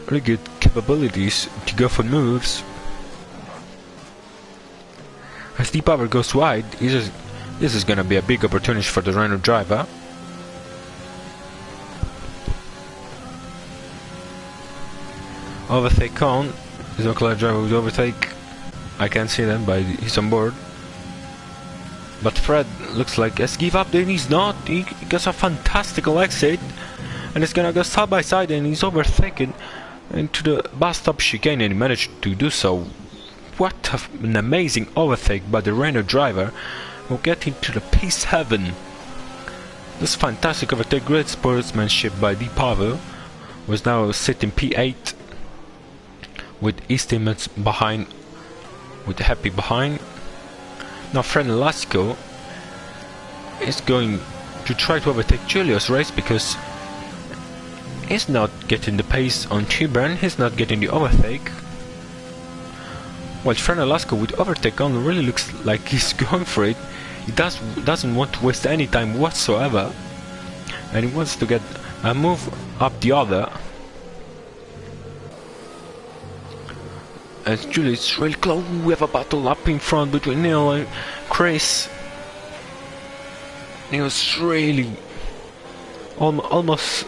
really good capabilities to go for moves. As the power goes wide, this is gonna be a big opportunity for the Renault driver. Overtake on. His Leclerc driver would overtake. I can't see them, but he's on board. But Fred looks like has give up, then he's not. He gets a fantastical exit, and it's gonna go side by side, and he's overtaken into the bus stop chicane, and he managed to do so. What an amazing overtake by the Renault driver. We'll get into the peace heaven. This fantastic overtake, great sportsmanship by Di Pavel, was now sitting P8 with his teammates behind, with Happy behind. Now Fred Lasco is going to try to overtake Julius' race because he's not getting the pace on Tibran, he's not getting the overtake. While Fred Lasco with overtake on really looks like he's going for it. He doesn't want to waste any time whatsoever, and he wants to get a move up the other. As Julius is really close, we have a battle up in front between Neil and Chris. Neil's really almost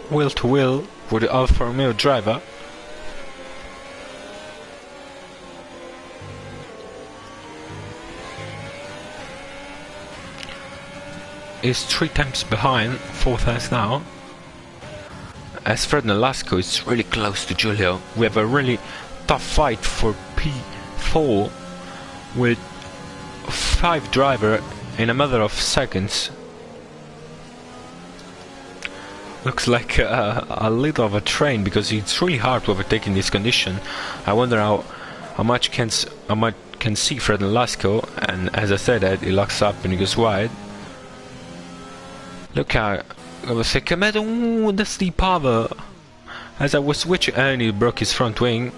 wheel to wheel for the Alfa Romeo driver. Is 3 times behind, 4 times now. As Fred Lasco is really close to Giulio, we have a really tough fight for P4 with 5 driver in a matter of seconds. Looks like a little of a train because it's really hard to overtake in this condition. I wonder how much can see Fred Lasco, and as I said, he locks up and he goes wide. Look how I was saying, ooh, that's the power. As I was switching, and he broke his front wing.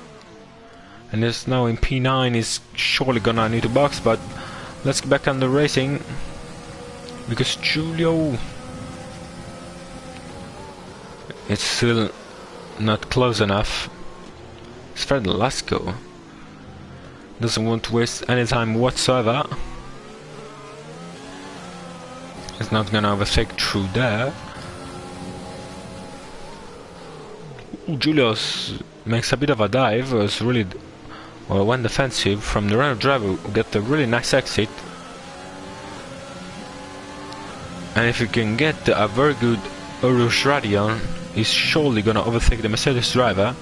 And is now in P9, is surely gonna need to box, but let's get back on the racing. Because Giulio, it's still not close enough. It's Fred Lasco. Doesn't want to waste any time whatsoever. It's not gonna overtake through there. Julius makes a bit of a dive. It was really went defensive from the Renault driver who get a really nice exit. And if you can get a very good Urus Radion, he's surely gonna overtake the Mercedes driver.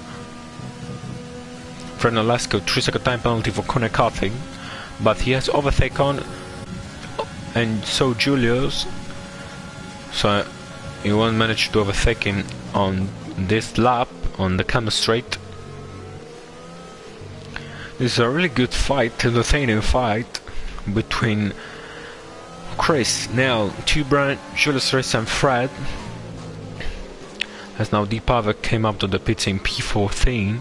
Fernando Lasco 3-second time penalty for corner cutting, but he has overtake on. And so Julius, so he won't manage to overtake him on this lap on the Camel Straight. This is a really good fight, entertaining fight between Chris, Nell, Tubran, Julius Race and Fred. As now Di Pavel came up to the pits in P14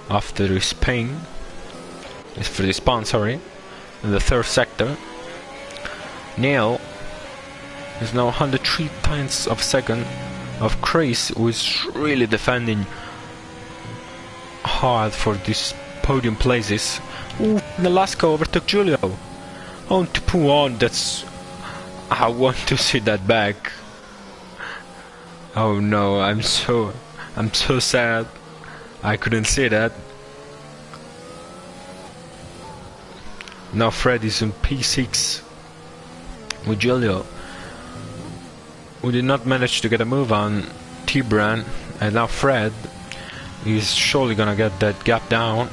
after his pain. It's for the spawn, sorry, in the 3rd sector. Neil is now 103 tenths of a second of Chris, who is really defending hard for these podium places. Ooh, Lasco overtook Giulio. On to pull on, that's... I want to see that back. Oh no, I'm so sad. I couldn't see that. Now Fred is in P6 with Giulio, who did not manage to get a move on Tibran, and now Fred is surely gonna get that gap down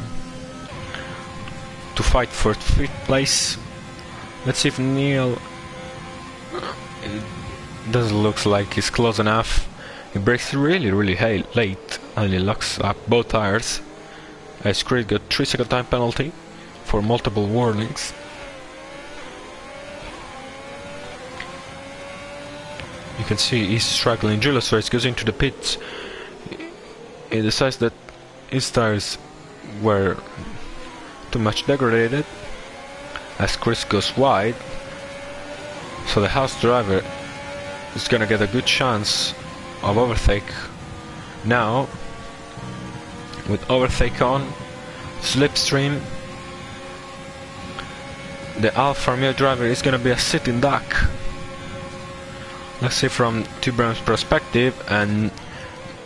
to fight for 5th place. Let's see if Neil... It doesn't look like he's close enough. He brakes really late and he locks up both tires. As Chris got 3-second time penalty for multiple warnings. You can see he's struggling. Julius Race goes into the pits. He decides that his tires were too much degraded. As Chris goes wide, so the house driver is gonna get a good chance of overtake. Now, with overtake on, slipstream, the Alfa Romeo driver is gonna be a sitting duck. Let's see from T-Brown's perspective, and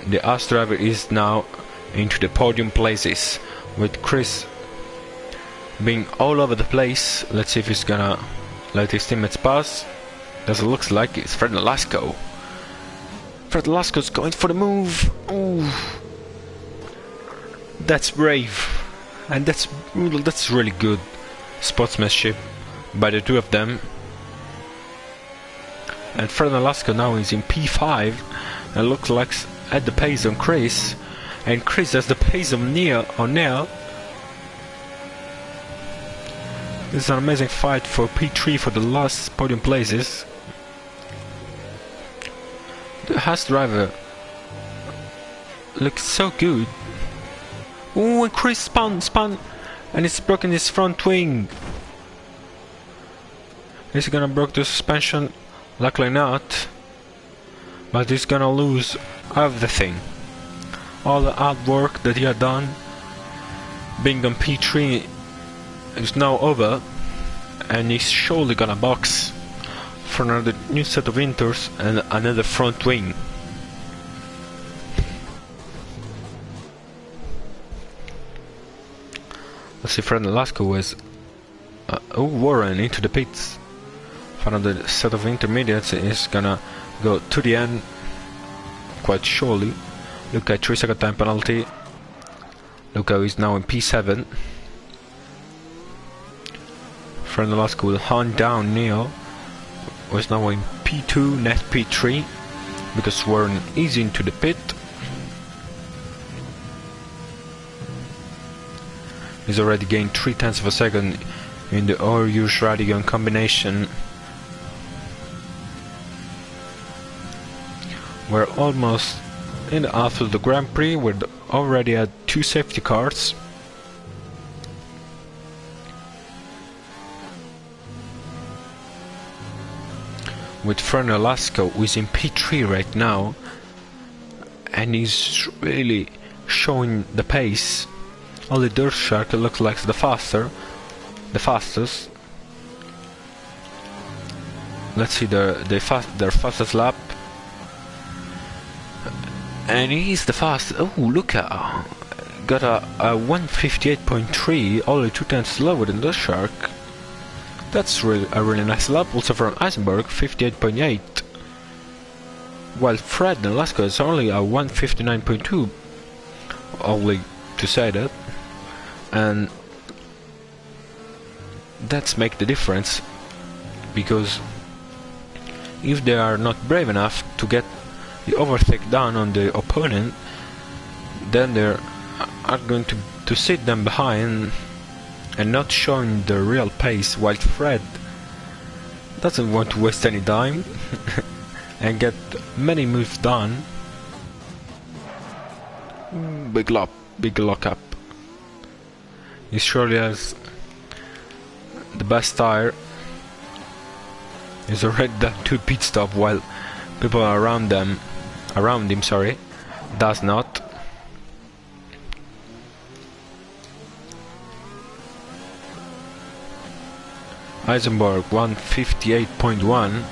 the As driver is now into the podium places, with Chris being all over the place. Let's see if he's gonna let his teammates pass. Doesn't look like it's Fred Nolasco. Fred Nolasco's going for the move. Ooh. That's brave, and that's really good sportsmanship by the two of them. And Fred Nolasco now is in P5 and looks like at the pace on Chris, and Chris has the pace on Neil. This is an amazing fight for P3 for the last podium places. The Haas driver looks so good. Ooh, and Chris spun, and it's broken his front wing. He's gonna break the suspension, luckily not, but he's gonna lose everything. All the hard work that he had done, being on P3, is now over, and he's surely gonna box for another new set of inters and another front wing. Let's see, Fred Nolasco was Warren into the pits for another set of intermediates. Is gonna go to the end quite surely. Look at 3-second time penalty. Luca is now in P7. Fred Nolasco will hunt down Neil, who is now in P2, net P3, because Warren is into the pit. He's already gained 0.3 of a second in the Orius Radigan combination. We're almost in the half of the Grand Prix. We're already at 2 safety cars. With Fred Nolasco, who is in P3 right now, and he's really showing the pace. Only Dirt Shark looks like the fastest. Let's see their fastest lap, and he's the fastest. Oh, look at got a 158.3, only 0.2 slower than Dirt Shark. That's really a really nice lap. Also from Eisenberg, 58.8, while Fred Nolasco is only a 159.2. Only to say that. And that's make the difference, because if they are not brave enough to get the overtake done on the opponent, then they are going to sit them behind and not showing the real pace, while Fred doesn't want to waste any time and get many moves done. Big lock up. He surely has the best tire. He's already done 2 pit stop, while people around him, does not. Eisenberg 158.1.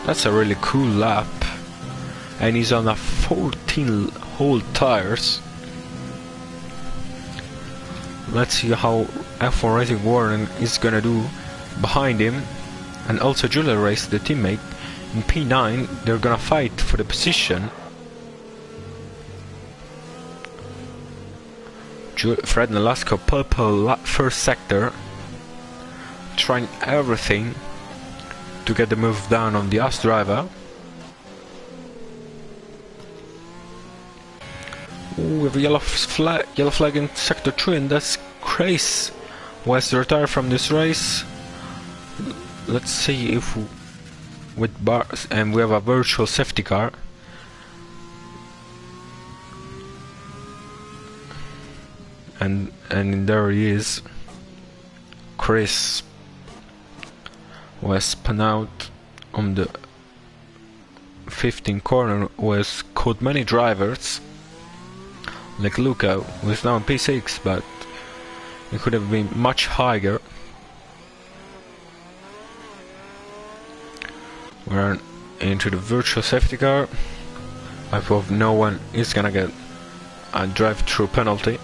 That's a really cool lap, and he's on a 14-hole tires. Let's see how F1 Racing Warren is gonna do behind him, and also Julia Race, the teammate, in P9. They're gonna fight for the position. Fred Nolasco, purple first sector, trying everything to get the move down on the As driver. Ooh, we have a yellow flag in sector 3, and that's Chris, who has to retire from this race. Let's see if with bars, and we have a virtual safety car. And there he is, Chris, who has spun out on the 15 corner was caught many drivers, like Luca, who is now in P6, but it could have been much higher. We're into the virtual safety car. I hope no one is gonna get a drive-through penalty.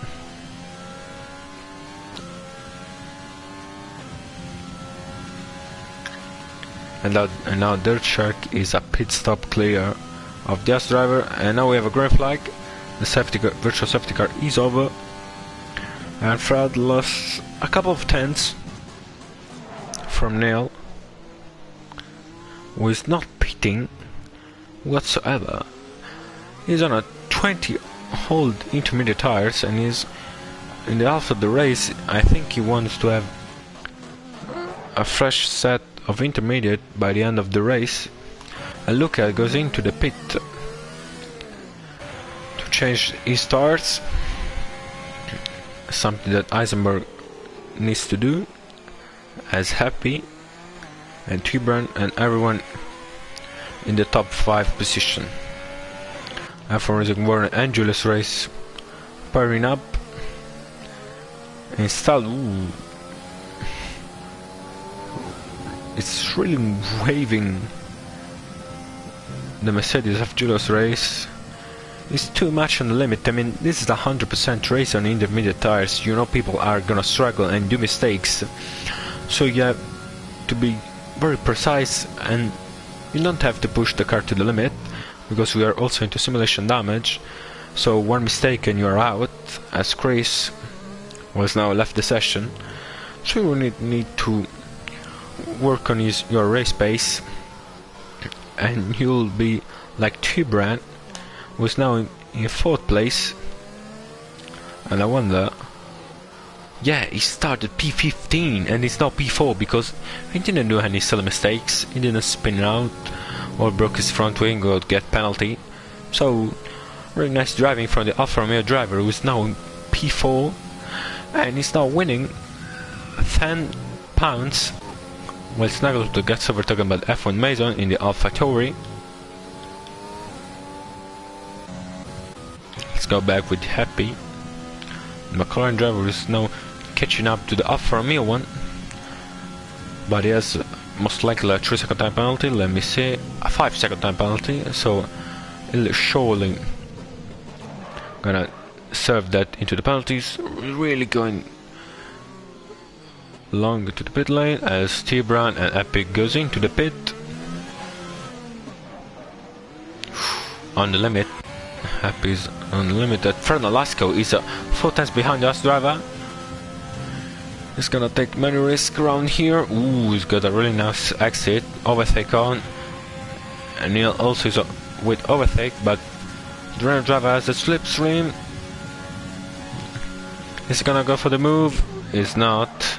And now Dirt Shark is a pit stop clear of the driver, and now we have a green flag. The virtual safety car is over, and Fred lost a couple of tenths from Neil, who is not pitting whatsoever. He's on a 20-hold intermediate tires, and he's in the half of the race. I think he wants to have a fresh set of intermediate by the end of the race. And Luca goes into the pit to change his tires, something that Eisenberg needs to do, as Happy and Tibran and everyone in the top 5 position. After Racing Warren and Julius Race pairing up instead. It's really waving. The Mercedes of Julius Race is too much on the limit. I mean, this is a 100% race on intermediate tires. You know people are gonna struggle and do mistakes, so you have to be very precise, and you don't have to push the car to the limit, because we are also into simulation damage. So one mistake and you're out, as Chris was now left the session. So you need to work on your race pace, and you'll be like Tibran, who is now in 4th place. And I wonder, yeah, he started P15 and he's now P4 because he didn't do any silly mistakes. He didn't spin out or broke his front wing or get penalty. So very nice driving from the Alfa Romeo driver, who is now in P4, and he's now winning £10 while snuggled to get overtaken by F1 Mason in the Alpha Tauri. Let's go back with Happy. The McLaren driver is now catching up to the Alfa Romeo one, but he has most likely a 3-second time penalty. Let me see, a 5-second time penalty, so he'll surely gonna serve that into the penalties. Really going long to the pit lane as T-Brown and Epic goes into the pit on the limit. Happy's on the limit. That Fernando Lasco is 4 times behind us driver. He's gonna take many risks around here. Ooh, he's got a really nice exit, overtake on, and Neil also is with overtake, but the Renault driver has the slipstream. He's gonna go for the move. He's not,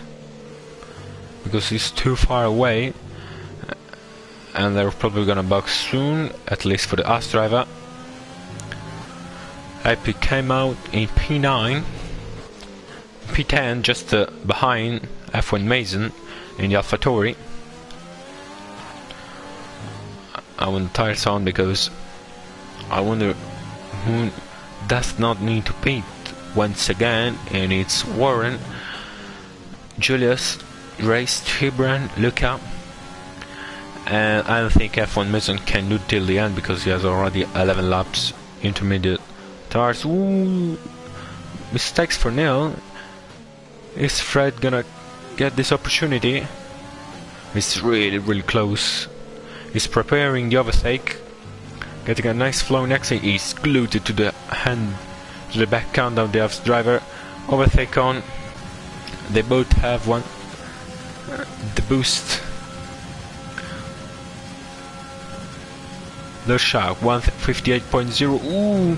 because he's too far away, and they're probably gonna box soon, at least for the US driver. Epic came out in P9, P10 just behind F1 Mason in the AlphaTauri. I want the tires on because I wonder who does not need to pit once again, and it's Warren, Julius, Race, Tibran, Luca, and I don't think F1 Mason can do till the end because he has already 11 laps intermediate tires. Ooh, mistakes for Neil. Is Fred gonna get this opportunity? It's really close. He's preparing the overtake, getting a nice flowing exit. He's glued to the hand, to the back countdown. The F's driver overtake on. They both have one. The boost. The Shark 158.0. Ooh,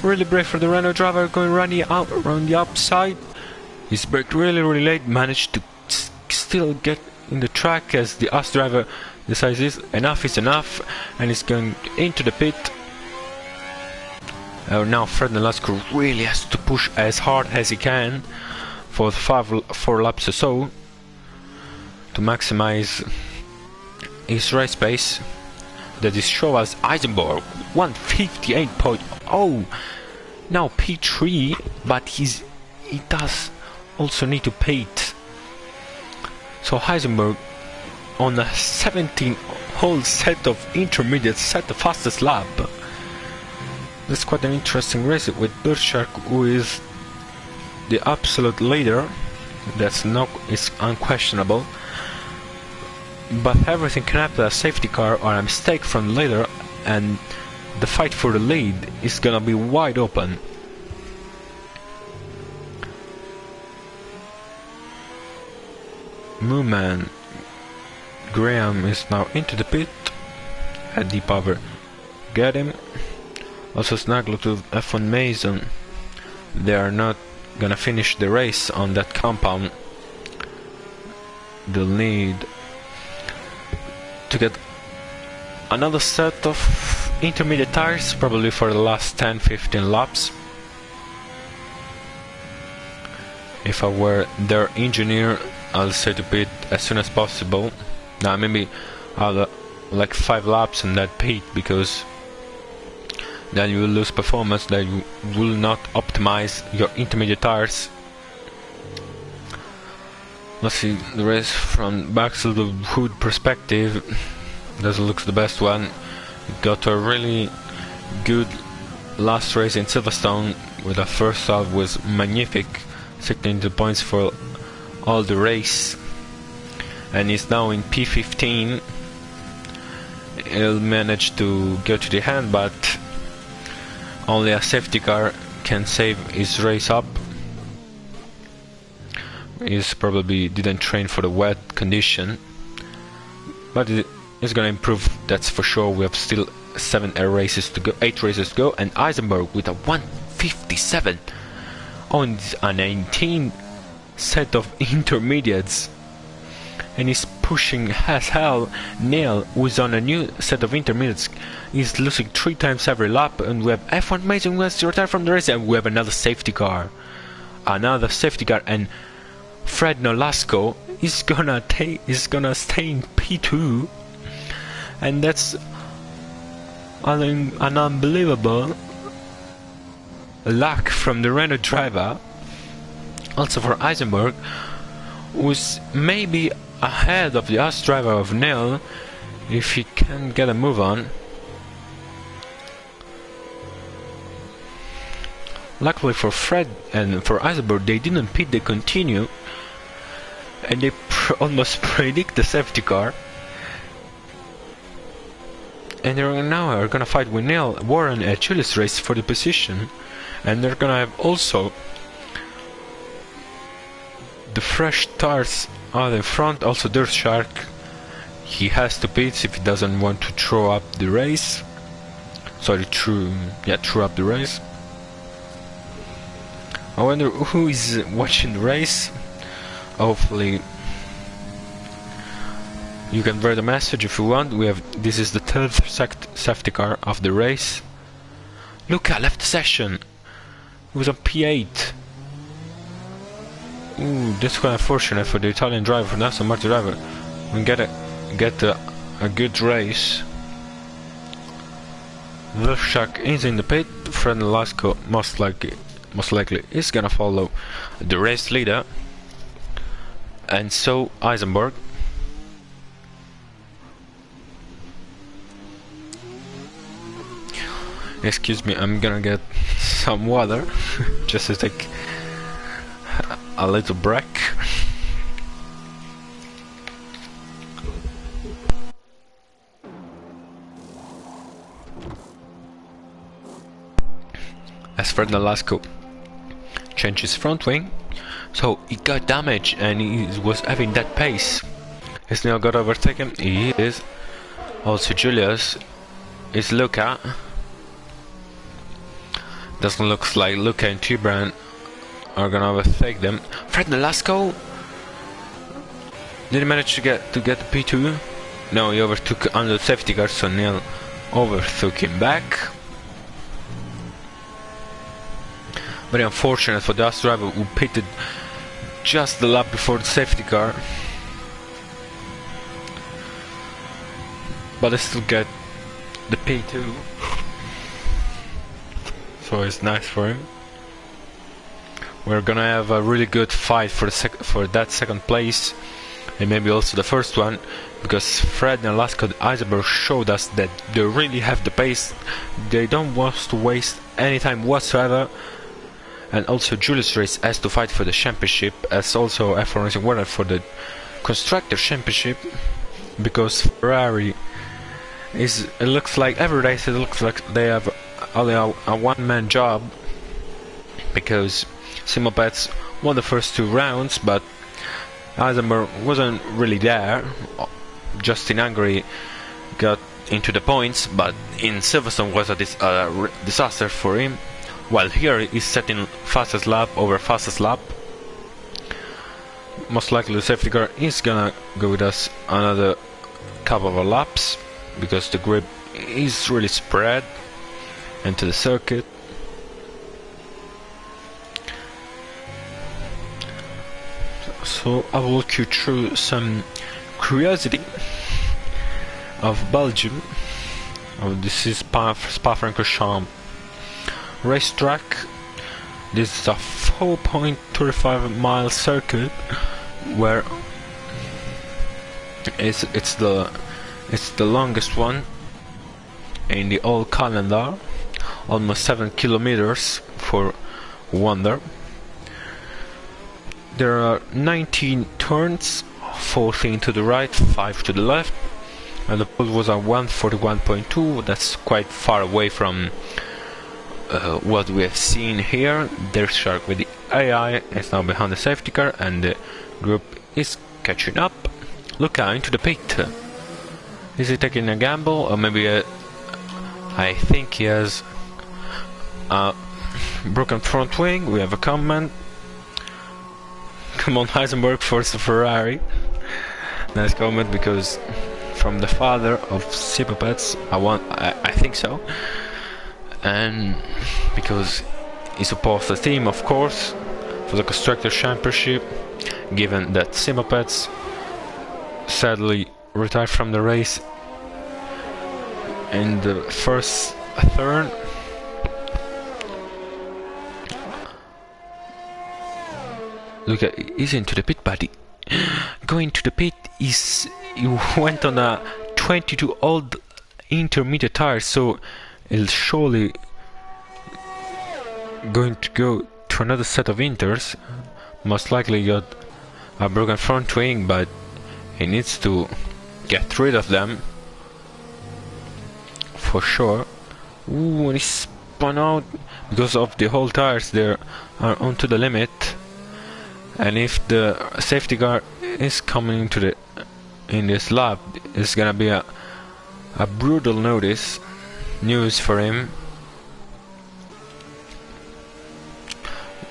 really brave for the Renault driver, going running out around the upside. He's braked really late, managed to still get in the track as the US driver decides enough is enough, and he's going into the pit. Now Fred Nolasco really has to push as hard as he can for 4 laps or so to maximize his race pace. that is show us Eisenberg 158.0. Now P3, but he does also need to pit. So Heisenberg on a 17-hole set of intermediates set the fastest lap. That's quite an interesting race with Burchak, who is the absolute leader. It's unquestionable. But everything can happen: a safety car or a mistake from the leader, and the fight for the lead is gonna be wide open. Mooman Graham is now into the pit. At deep over, get him. Also snuggle to F1 Mason. They are not gonna finish the race on that compound. They'll need to get another set of intermediate tires, probably for the last 10-15 laps. If I were their engineer, I'll say to pit as soon as possible. Now maybe I'll like 5 laps in that pit, because then you will lose performance, that you will not optimize your intermediate tires. Let's see the race from back to the hood perspective. Doesn't look the best one. Got a really good last race in Silverstone, where the first half was magnific, 16 points for all the race, and he's now in P15. He'll manage to go to the end, but only a safety car can save his race up. He's probably didn't train for the wet condition, but it's gonna improve, that's for sure. We have still 8 races to go, and Eisenberg with a 157 on a 19 set of intermediates, and he's pushing as hell. Neil, who's on a new set of intermediates, is losing 3 times every lap, and we have F1 Mason who has to retire from the race, and we have another safety car, and Fred Nolasco is gonna stay in P2, and that's an unbelievable luck from the Renault driver. Also for Eisenberg, who's maybe ahead of the Haas driver of Neil if he can get a move on. Luckily for Fred and for Eisenberg, they didn't pit, they continue, and they almost predict the safety car. And they're now gonna fight with Neil, Warren and Julius race for the position, and they're gonna have also the fresh tires out in front. Also there's Shark, he has to pit if he doesn't want to throw up the race. Throw up the race. I wonder who is watching the race. Hopefully you can write a message if you want. This is the 3rd safety car of the race. Luca left the session. He was on P8. Ooh, that's quite unfortunate for the Italian driver, for the Aston Martin driver. We get a good race. Vershak is in the pit. Fred Nolasco most likely is gonna follow the race leader, and so Eisenberg. Excuse me, I'm gonna get some water just to take a little break. As Fred Nolasco changed his front wing, so he got damaged and he was having that pace. He's now got overtaken. He is. Also Julius is Luca. Doesn't look like Luca and Tibran are gonna overtake them. Fred Nolasco did he manage to get the P2? No, he overtook under the safety car, so Neil overtook him back. Very unfortunate for the Haas driver, who pitted just the lap before the safety car. But they still get the P2, so it's nice for him. We're gonna have a really good fight for that second place, and maybe also the first one, because Fred and Alaska Eisenberg showed us that they really have the pace. They don't want to waste any time whatsoever. And also Julius Race has to fight for the championship, as also F1 Racing Warner for the constructor championship, because Ferrari it looks like every race it looks like they have only a one-man job, because Simopets won the first 2 rounds, but Eisenberg wasn't really there. Just in Hungary got into the points, but in Silverstone was a disaster for him. While here he's setting fastest lap over fastest lap. Most likely the safety car is gonna go with us another couple of laps, because the grip is really spread into the circuit. So I will walk you through some curiosity of Belgium. This is Spa-Francorchamps racetrack. This is a 4.35 mile circuit where it's the longest one in the old calendar, almost 7 kilometers for wonder. There are 19 turns, 14 to the right, 5 to the left, and the pole was at 141.2. That's quite far away from what we have seen here. There's Shark with the AI is now behind the safety car, and the group is catching up. Look out into the pit. Is he taking a gamble, or maybe I think he has a broken front wing? We have a comment. Come on, Heisenberg, force the Ferrari. Nice comment, because from the father of Sipopets, I think so. And because he supports the team, of course, for the Constructors' Championship, given that Simopets sadly retired from the race in the first turn. Look at, he's into the pit, buddy. Going to the pit, he went on a 22 old intermediate tire, so he'll surely going to go to another set of inters. Most likely got a broken front wing, but he needs to get rid of them for sure. Ooh, and he spun out because of the whole tires there are onto the limit. And if the safety car is coming into in this lap, it's gonna be a brutal news for him.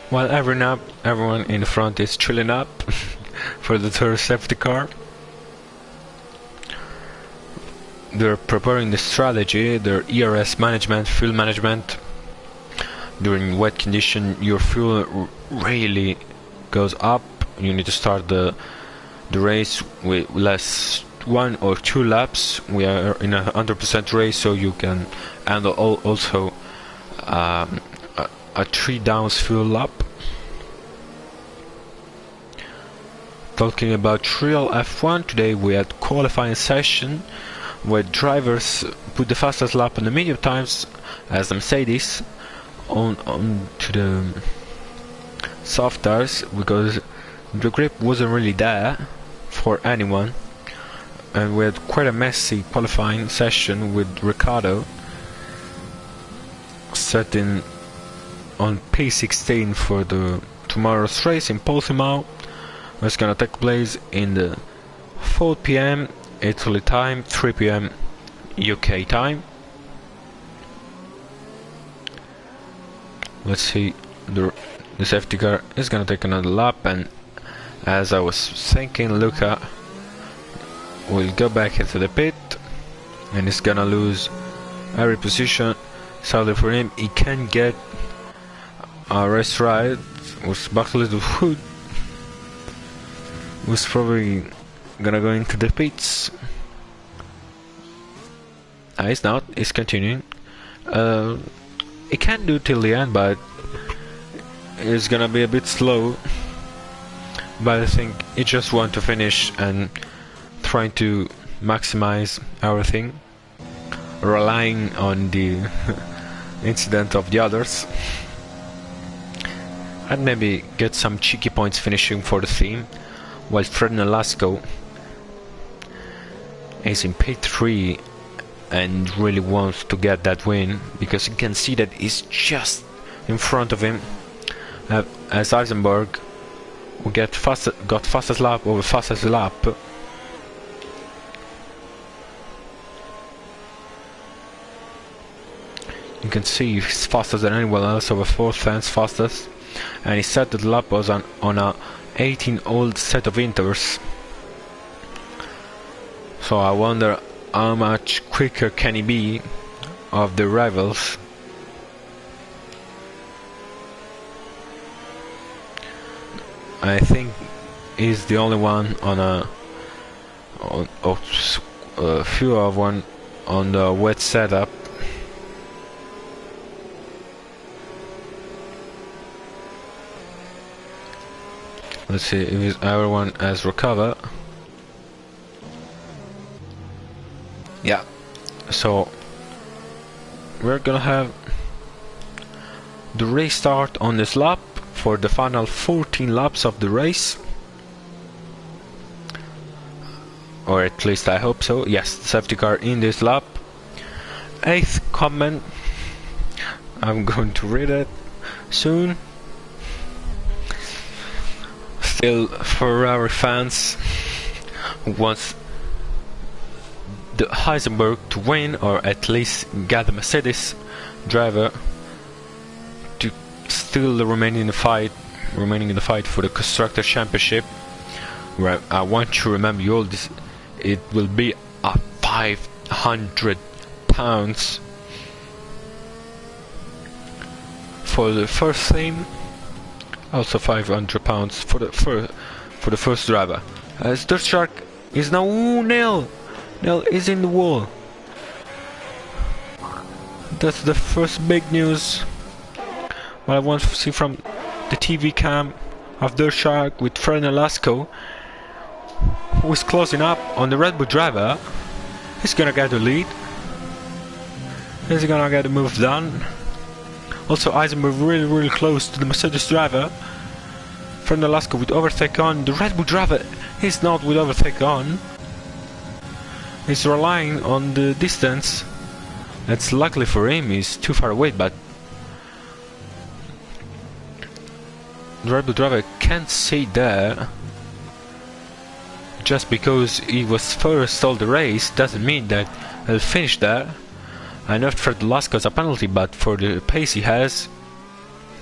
While everyone in the front is chilling up for the third safety car. They're preparing the strategy, their ERS management, fuel management. During wet condition, your fuel really goes up. You need to start the race with less 1 or 2 laps. We are in a 100% race, so you can handle also a 3 downs fuel lap. Talking about real F1, today we had qualifying session where drivers put the fastest lap on the medium times as the Mercedes on to the soft tires, because the grip wasn't really there for anyone, and we had quite a messy qualifying session with Ricardo setting on P16 for the tomorrow's race in Portimao. It's gonna take place in the 4 PM Italy time, 3 PM UK time. Let's see, the safety car is gonna take another lap, and as I was thinking, Luca will go back into the pit and he's gonna lose every position. Sadly for him, he can get a race ride with Bartlett Wood, who's probably gonna go into the pits. It's not. It's continuing. It can do till the end, but it's gonna be a bit slow. But I think it just want to finish and trying to maximize everything, relying on the incident of the others, and maybe get some cheeky points finishing for the team, while Fred Nolasco is in P3 and really wants to get that win, because you can see that he's just in front of him, as Eisenberg who got fastest lap over fastest lap. You can see he's faster than anyone else over 4 fans fastest, and he said that the lap was on a 18-old set of inters. So I wonder how much quicker can he be of the rivals. I think he's the only one on a few of one on the wet setup. Let's see if everyone has recovered. Yeah, so we're gonna have the race start on this lap for the final 14 laps of the race, or at least I hope so. Yes, safety car in this lap. 8th comment, I'm going to read it soon. Still Ferrari fans who wants the Heisenberg to win, or at least get the Mercedes driver to still remain in the fight for the Constructor Championship, where I want to remember you all this, it will be a £500 for the first team, also £500 for the first driver. As Dirt Shark is now Nell is in the wall. That's the first big news. What I want to see from the TV cam of Dirt Shark with Fred Nolasco, who is closing up on the Red Bull driver. He's gonna get the lead. He's gonna get the move done. Also Eisenberg really close to the Mercedes driver. Fred Nolasco with overtake on. The Red Bull driver is not with overtake on. He's relying on the distance. That's luckily for him, he's too far away, but the Red Bull driver can't stay there. Just because he was first all the race doesn't mean that he'll finish there. I know Fred Nolasco has a penalty, but for the pace he has,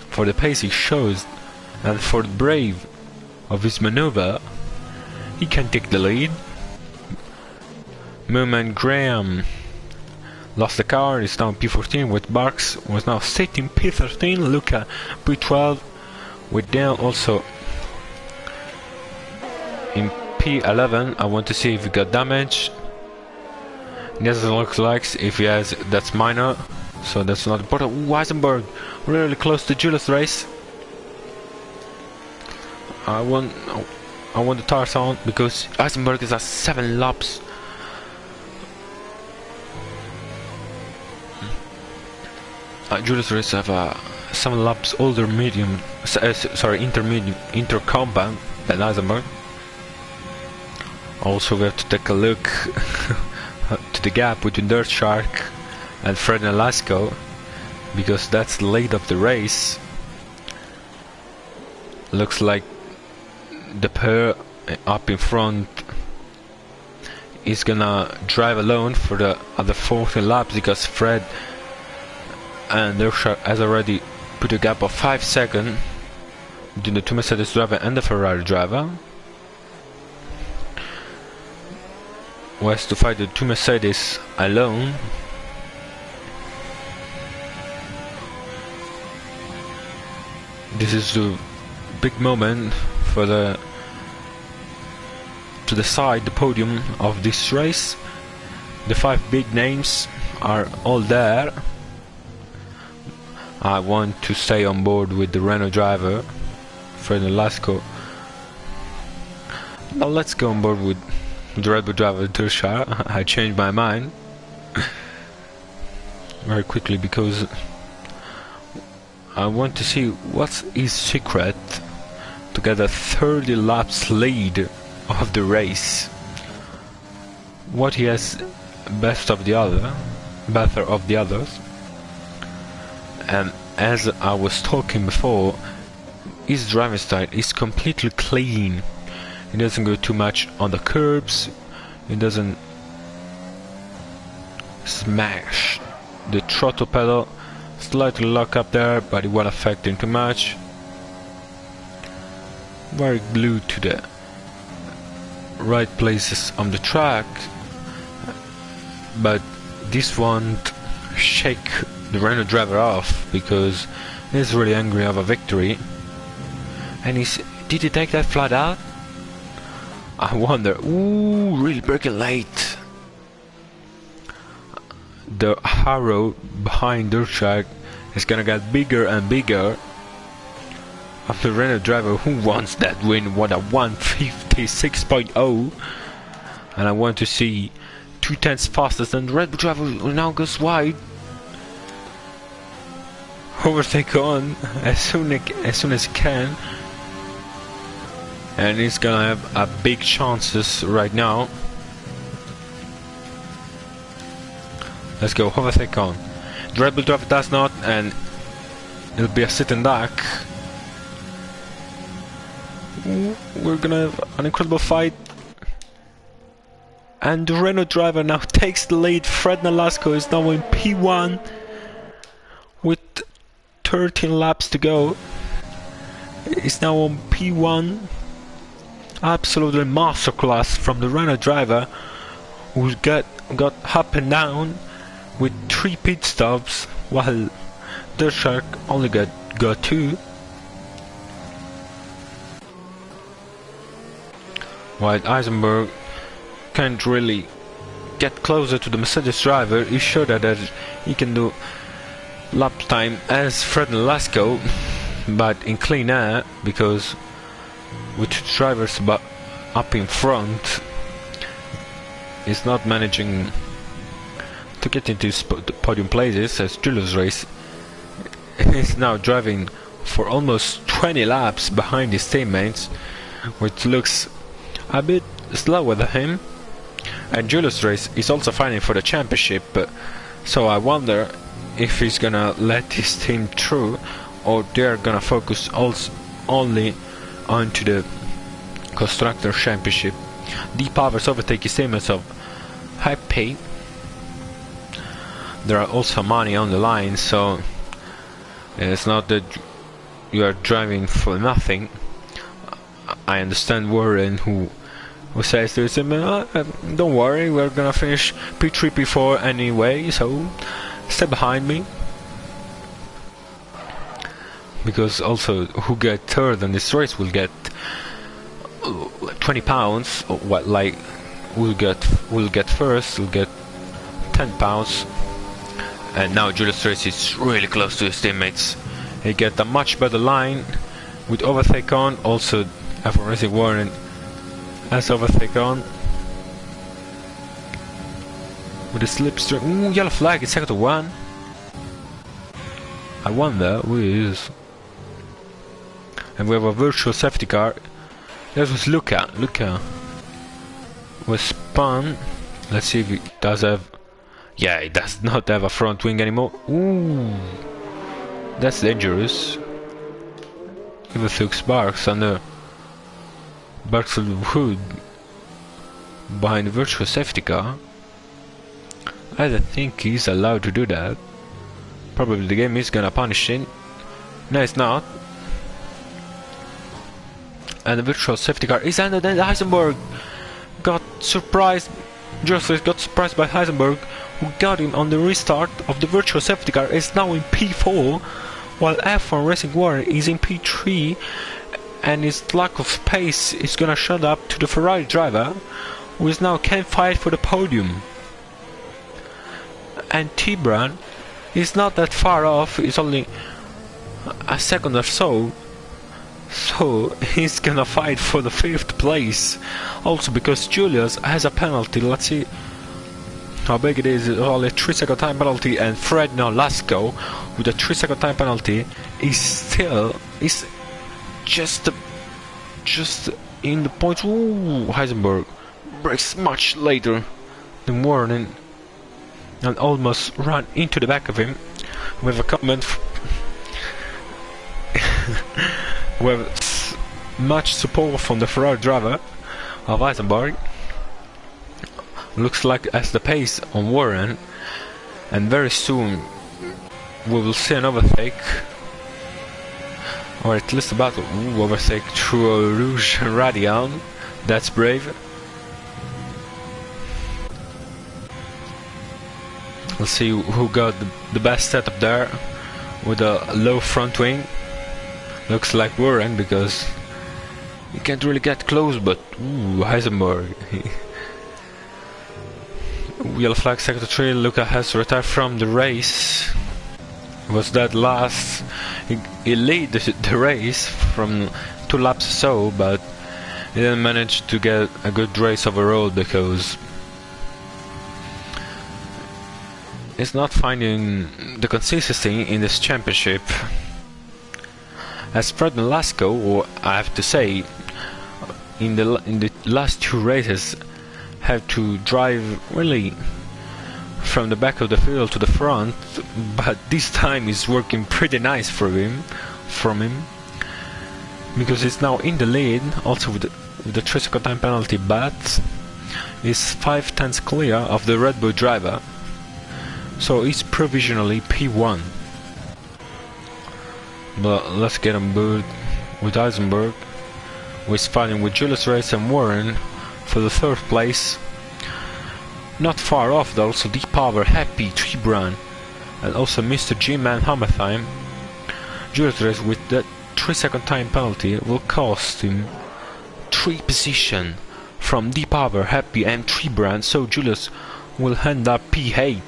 for the pace he shows, and for the brave of his maneuver, he can take the lead. Mooman Graham lost the car, is now P14 with Barks, was now sitting P13, Luca P12 with Dale also in P11. I want to see if he got damage. It doesn't look like, if he has, that's minor, so that's not important. Weisenberg really close to Julius race. I want the tires on because Eisenberg is at 7 laps. Julius race have 7 laps older medium, intermediate, intercompound than Eisenberg. Also, we have to take a look to the gap between Dirt Shark and Fred Nolasco, because that's the lead of the race. Looks like the pair up in front is gonna drive alone for the other 40 laps, because Fred and Dirt Shark has already put a gap of 5 seconds between the two Mercedes driver and the Ferrari driver. Who has to fight the two Mercedes alone. This is the big moment for to decide the podium of this race. The 5 big names are all there. I want to stay on board with the Renault driver, Fred Lasco. Now let's go on board with the Red Bull driver, Tursha. I changed my mind very quickly because I want to see what's his secret to get a 30 laps lead of the race. What he has better of the others. And as I was talking before, his driving style is completely clean. He doesn't go too much on the curbs. He doesn't smash the throttle pedal. Slightly lock up there, but it won't affect him too much. Very glued to the right places on the track, but this won't shake the Renault driver off because he's really angry of a victory. And did he take that flat out? I wonder. Ooh, really braking late. The harrow behind Dirtshag is gonna get bigger and bigger of the Renault driver who wants that win. What a 156.0, and I want to see 2/10 faster than the Red Bull driver who now goes wide. Overtake on as soon as he can, and he's gonna have a big chances right now. Let's go, overtake on. The Red Bull driver does not, and it'll be a sitting duck. We're gonna have an incredible fight, and the Renault driver now takes the lead. Fred Nolasco is now in P1 with 13 laps to go. He's now on P1. Absolutely masterclass from the Renault driver, who got up and down with 3 pit stops, while the Shark only got 2. While Eisenberg can't really get closer to the Mercedes driver, he showed that he can do lap time as Fred Nolasco, but in clean air, because with drivers up in front, he's not managing to get into podium places. As Julius race, he's now driving for almost 20 laps behind his teammates, which looks a bit slower than him. And Julius race is also fighting for the championship, so I wonder if he's gonna let his team through, or they're gonna focus only onto the constructor championship. Deep Powers overtake his teammates of Happy. There are also money on the line, so it's not that you are driving for nothing. I understand Warren who says to him, don't worry, we're gonna finish P3, P4 anyway, so stay behind me. Because also who get third in this race will get 20 pounds, or what, like will get first, will get 10 pounds. And now Julius Race is really close to his teammates. He get a much better line with overtake on. Also F1 Racing Warren has overtake on with a slipstream. Ooh, yellow flag, it's second to 1. I wonder who it is. And we have a virtual safety car. That was Luca was spun. Let's see if he does have. Yeah, it does not have a front wing anymore. Ooh, that's dangerous. Even took sparks under Berkshire hood behind the virtual safety car. I don't think he's allowed to do that. Probably the game is gonna punish him. No, it's not. And the virtual safety car is under. Then Heisenberg got surprised. Joseph got surprised by Heisenberg, who got him on the restart of the virtual safety car. Is now in P4, while F1 Racing Warren is in P3, and his lack of pace is gonna shut up to the Ferrari driver, who is now can't fight for the podium. and Tibran is not that far off. It's only a second or so. So he's gonna fight for the 5th place. Also because Julius has a penalty. Let's see how big it is. It's only a 3-second time penalty, and Fred Nolasco with a 3-second time penalty is just in the points. Ooh, Heisenberg breaks much later than Warren and almost ran into the back of him. We have a comment. We have much support from the Ferrari driver of Heisenberg. Looks like as the pace on Warren, and very soon we will see an overtake, or at least a battle. Overtake through a Rouge Radian. That's brave. Let's see who got the best setup there with a low front wing. Looks like Warren, because you can't really get close, but ooh, Heisenberg. Yellow flag sector 3, Luca has retired from the race. Was that last? He led the race from 2 laps or so, but he didn't manage to get a good race overall because he's not finding the consistency in this championship. As Fred Nolasco, I have to say, in the last 2 races, have to drive really from the back of the field to the front, but this time is working pretty nice from him, because he's now in the lead, also with the 3-second time penalty, but is 5 tenths clear of the Red Bull driver, so he's provisionally P1. But let's get on board with Heisenberg, who is fighting with Julius Race and Warren for the 3rd place. Not far off though, also Deep Power, Happy, Tibran, and also Mr. G-Man Hammertime. Julius Race with that 3-second time penalty will cost him 3 position from Deep Power, Happy and Tibran, so Julius will end up P8.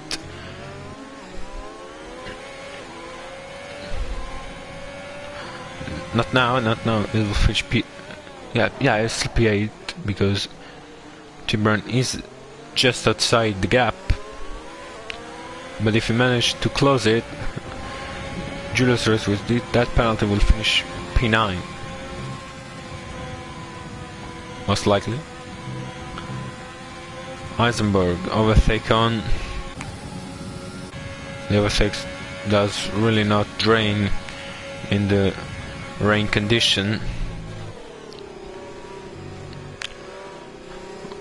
Not now, it will finish P... Yeah, it's still P8, because Tibran is just outside the gap. But if he manage to close it, Julius Race with that penalty will finish P9. Most likely. Heisenberg, overtake on. The overtake does really not drain in the rain condition.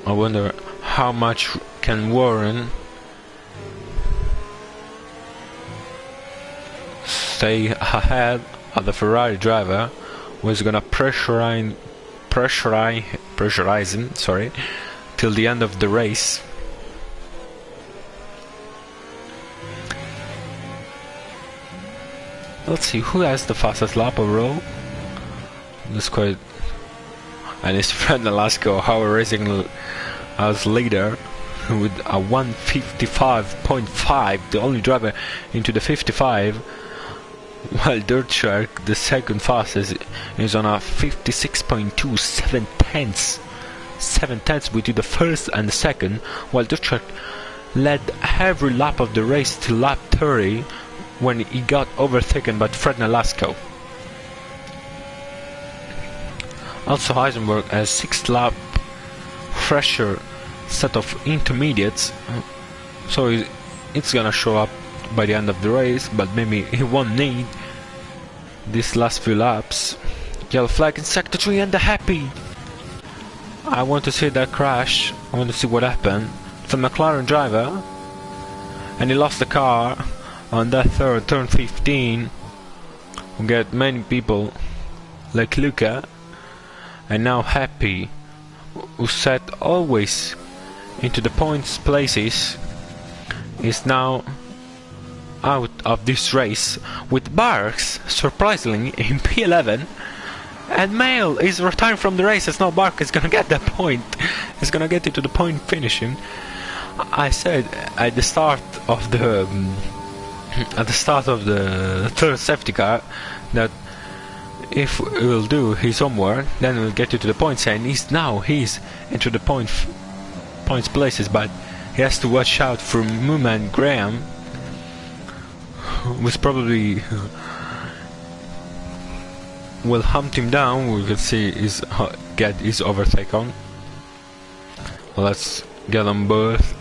I wonder how much can Warren stay ahead of the Ferrari driver, who is gonna pressurize him, sorry, till the end of the race. Let's see who has the fastest lap overall. That's quite, and it's Fred Nolasco, our racing as leader, with a 155.5, the only driver into the 55, while Dirt Shark, the second fastest, is on a 56.2, 7 tenths. 7 tenths between the first and the second, while Dirt Shark led every lap of the race till lap 30, when he got overtaken by Fred Nolasco. Also Heisenberg has 6 lap fresher set of intermediates, so it's gonna show up by the end of the race, but maybe he won't need these last few laps. Yellow flag in sector 3 and the Happy. I want to see that crash. I want to see what happened. It's a McLaren driver, and he lost the car on that third turn 15. We get many people like Luca, and now Happy, who sat always into the points places, is now out of this race, with Barks surprisingly in P11, and Mail is retiring from the race as now Barks is gonna get that point. He's gonna get into the point finishing. I said at the start of the third safety car that if we'll do his homework, then we'll get you to the points, and he's into the points places, but he has to watch out for Mooman Graham, who's probably will hunt him down. We can see get his overtake on. Let's get on both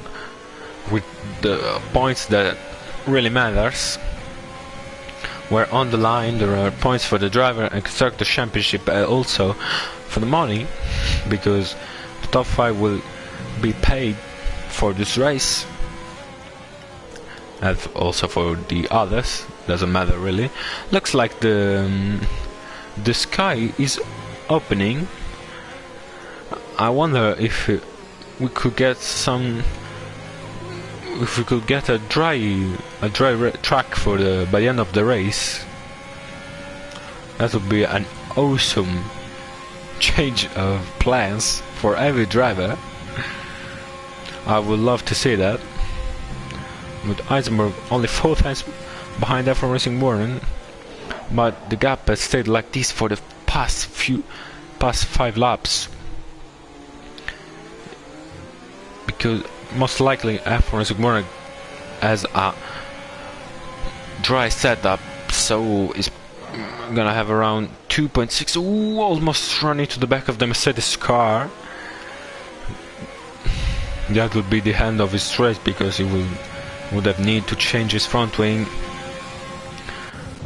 with the points that really matters. Where on the line there are points for the driver and constructor championship, also for the money, because the top 5 will be paid for this race, and also for the others. Doesn't matter really. Looks like the sky is opening. I wonder if we could get a dry track for by the end of the race. That would be an awesome change of plans for every driver. I would love to see that. With Eisenberg only 4 times behind F1 Racing Warren, but the gap has stayed like this for the past 5 laps. Because most likely F1 Racing Warren has a dry setup, so it's gonna have around 2.6. Ooh, almost run into the back of the Mercedes car. That would be the end of his race, because he would have need to change his front wing.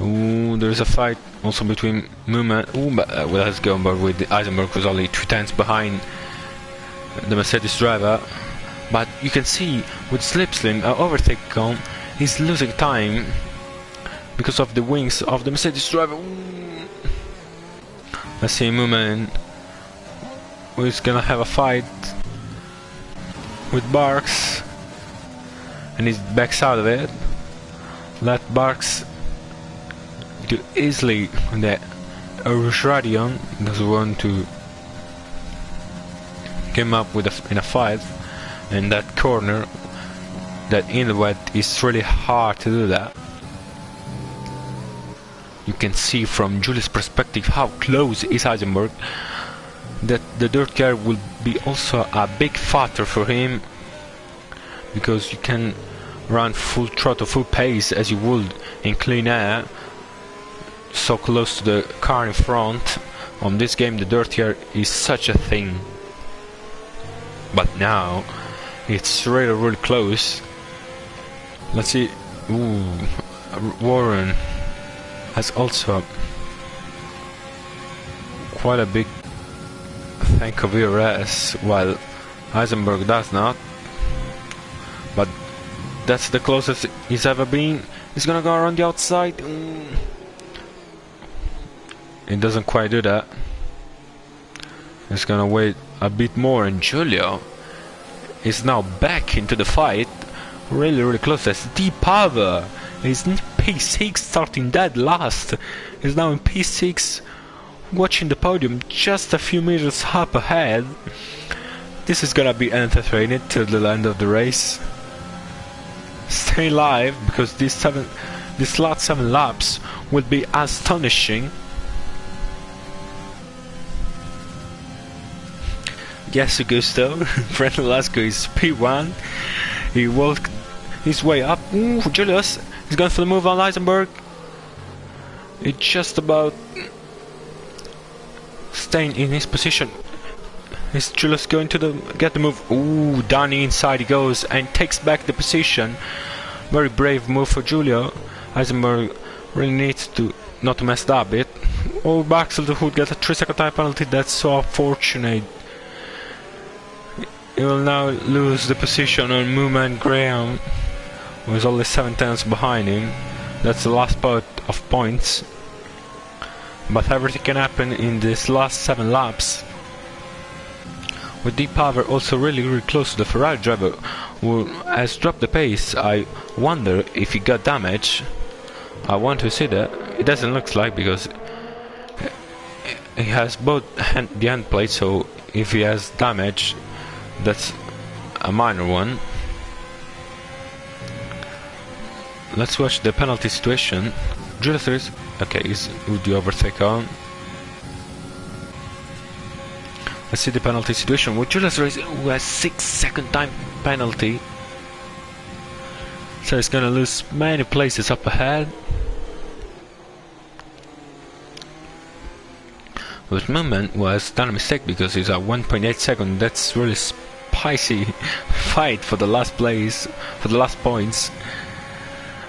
Ooh, there's a fight also between Mooman. Ooh, but let's go on board with the Eisenberg, who's only 2 times behind the Mercedes driver. But you can see with Slipstream overtake on, he's losing time because of the wings of the Mercedes driver. Ooh. Let's see Mooman, who's gonna have a fight with Barks, and he backs out of it. Let Barks do easily the Irish Radion. Doesn't want to come up with in a fight. In that corner, that in the wet, is really hard to do that. You can see from Julius' perspective how close is Eisenberg, that the dirt car will be also a big factor for him, because you can run full throttle, full pace as you would in clean air, so close to the car in front. On this game the dirt car is such a thing, but now it's really close. Let's see. Ooh, Warren has also quite a big tank of ERS, while Eisenberg does not. But that's the closest he's ever been. He's gonna go around the outside. It doesn't quite do that. He's gonna wait a bit more, and Giulio is now back into the fight, really close. That's D-Power. He's in P6, starting dead last. He's now in P6, watching the podium just a few meters up ahead. This is gonna be entertaining till the end of the race. Stay live, because these last 7 laps will be astonishing. Yes, Augusto. Fred Velasco is P1. He walked his way up. Ooh, Julius. He's going for the move on Eisenberg. It's just about staying in his position. Is Julius going to get the move? Ooh, down the inside he goes and takes back the position. Very brave move for Giulio. Eisenberg really needs to not to mess up it. Oh, Baxel would get a 3-second time penalty. That's so unfortunate. He will now lose the position on Mooman Graham, who is only 7 tenths behind him. That's the last part of points. But everything can happen in this last 7 laps. With D-Power also really close to the Ferrari driver, who has dropped the pace. I wonder if he got damage. I want to see that. It doesn't look like, because he has both the end plate, so if he has damage, that's a minor one. let's watch the penalty situation. Julius Reis, okay, is with the overtake on. Let's see the penalty situation with Julius Reis, who has 6-second time penalty. So he's gonna lose many places up ahead. But Movement was done a mistake because he's at 1.8 seconds. That's really spicy fight for the last place, for the last points.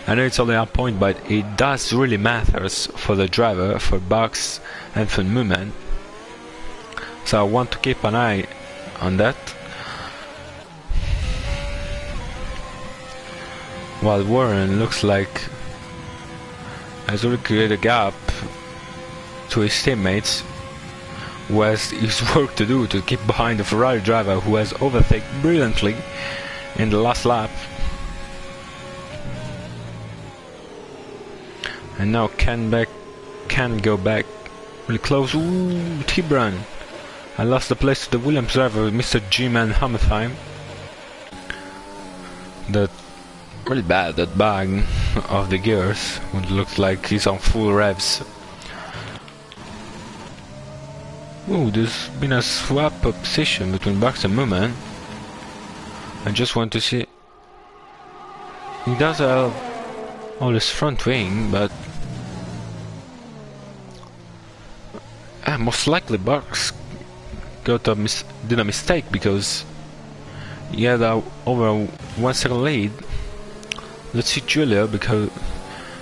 I know it's only a point, but it does really matters for the driver, for Box and for Movement. So I want to keep an eye on that. While Warren looks like has already created a gap to his teammates, who has his work to do to keep behind the Ferrari driver who has overtaken brilliantly in the last lap. And now can go back really close. Ooh, Tibran! I lost the place to the Williams driver, Mr. G-Man Hammertime. That really bad, that bag of the gears. It looks like he's on full revs. Ooh, there's been a swap of position between Box and Movement. I just want to see. He does have all his front wing, but most likely Box did a mistake because he had over a 1 second lead. Let's see Julia, because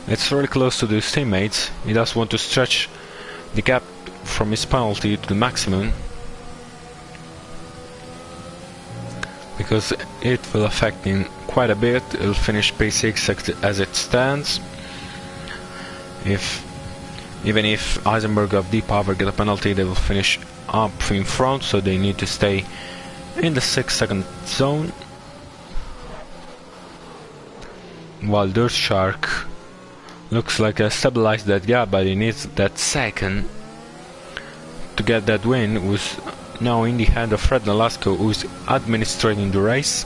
it's really close to his teammates. He does want to stretch the gap from his penalty to the maximum, because it will affect him quite a bit. He'll finish P6 as it stands. Even if Eisenberg of Deep Power get a penalty, they will finish up in front, so they need to stay in the 6-second zone. While Dirt Shark looks like he stabilized that gap, but he needs that second to get that win, who's now in the hand of Fred Nolasco, who's administrating the race.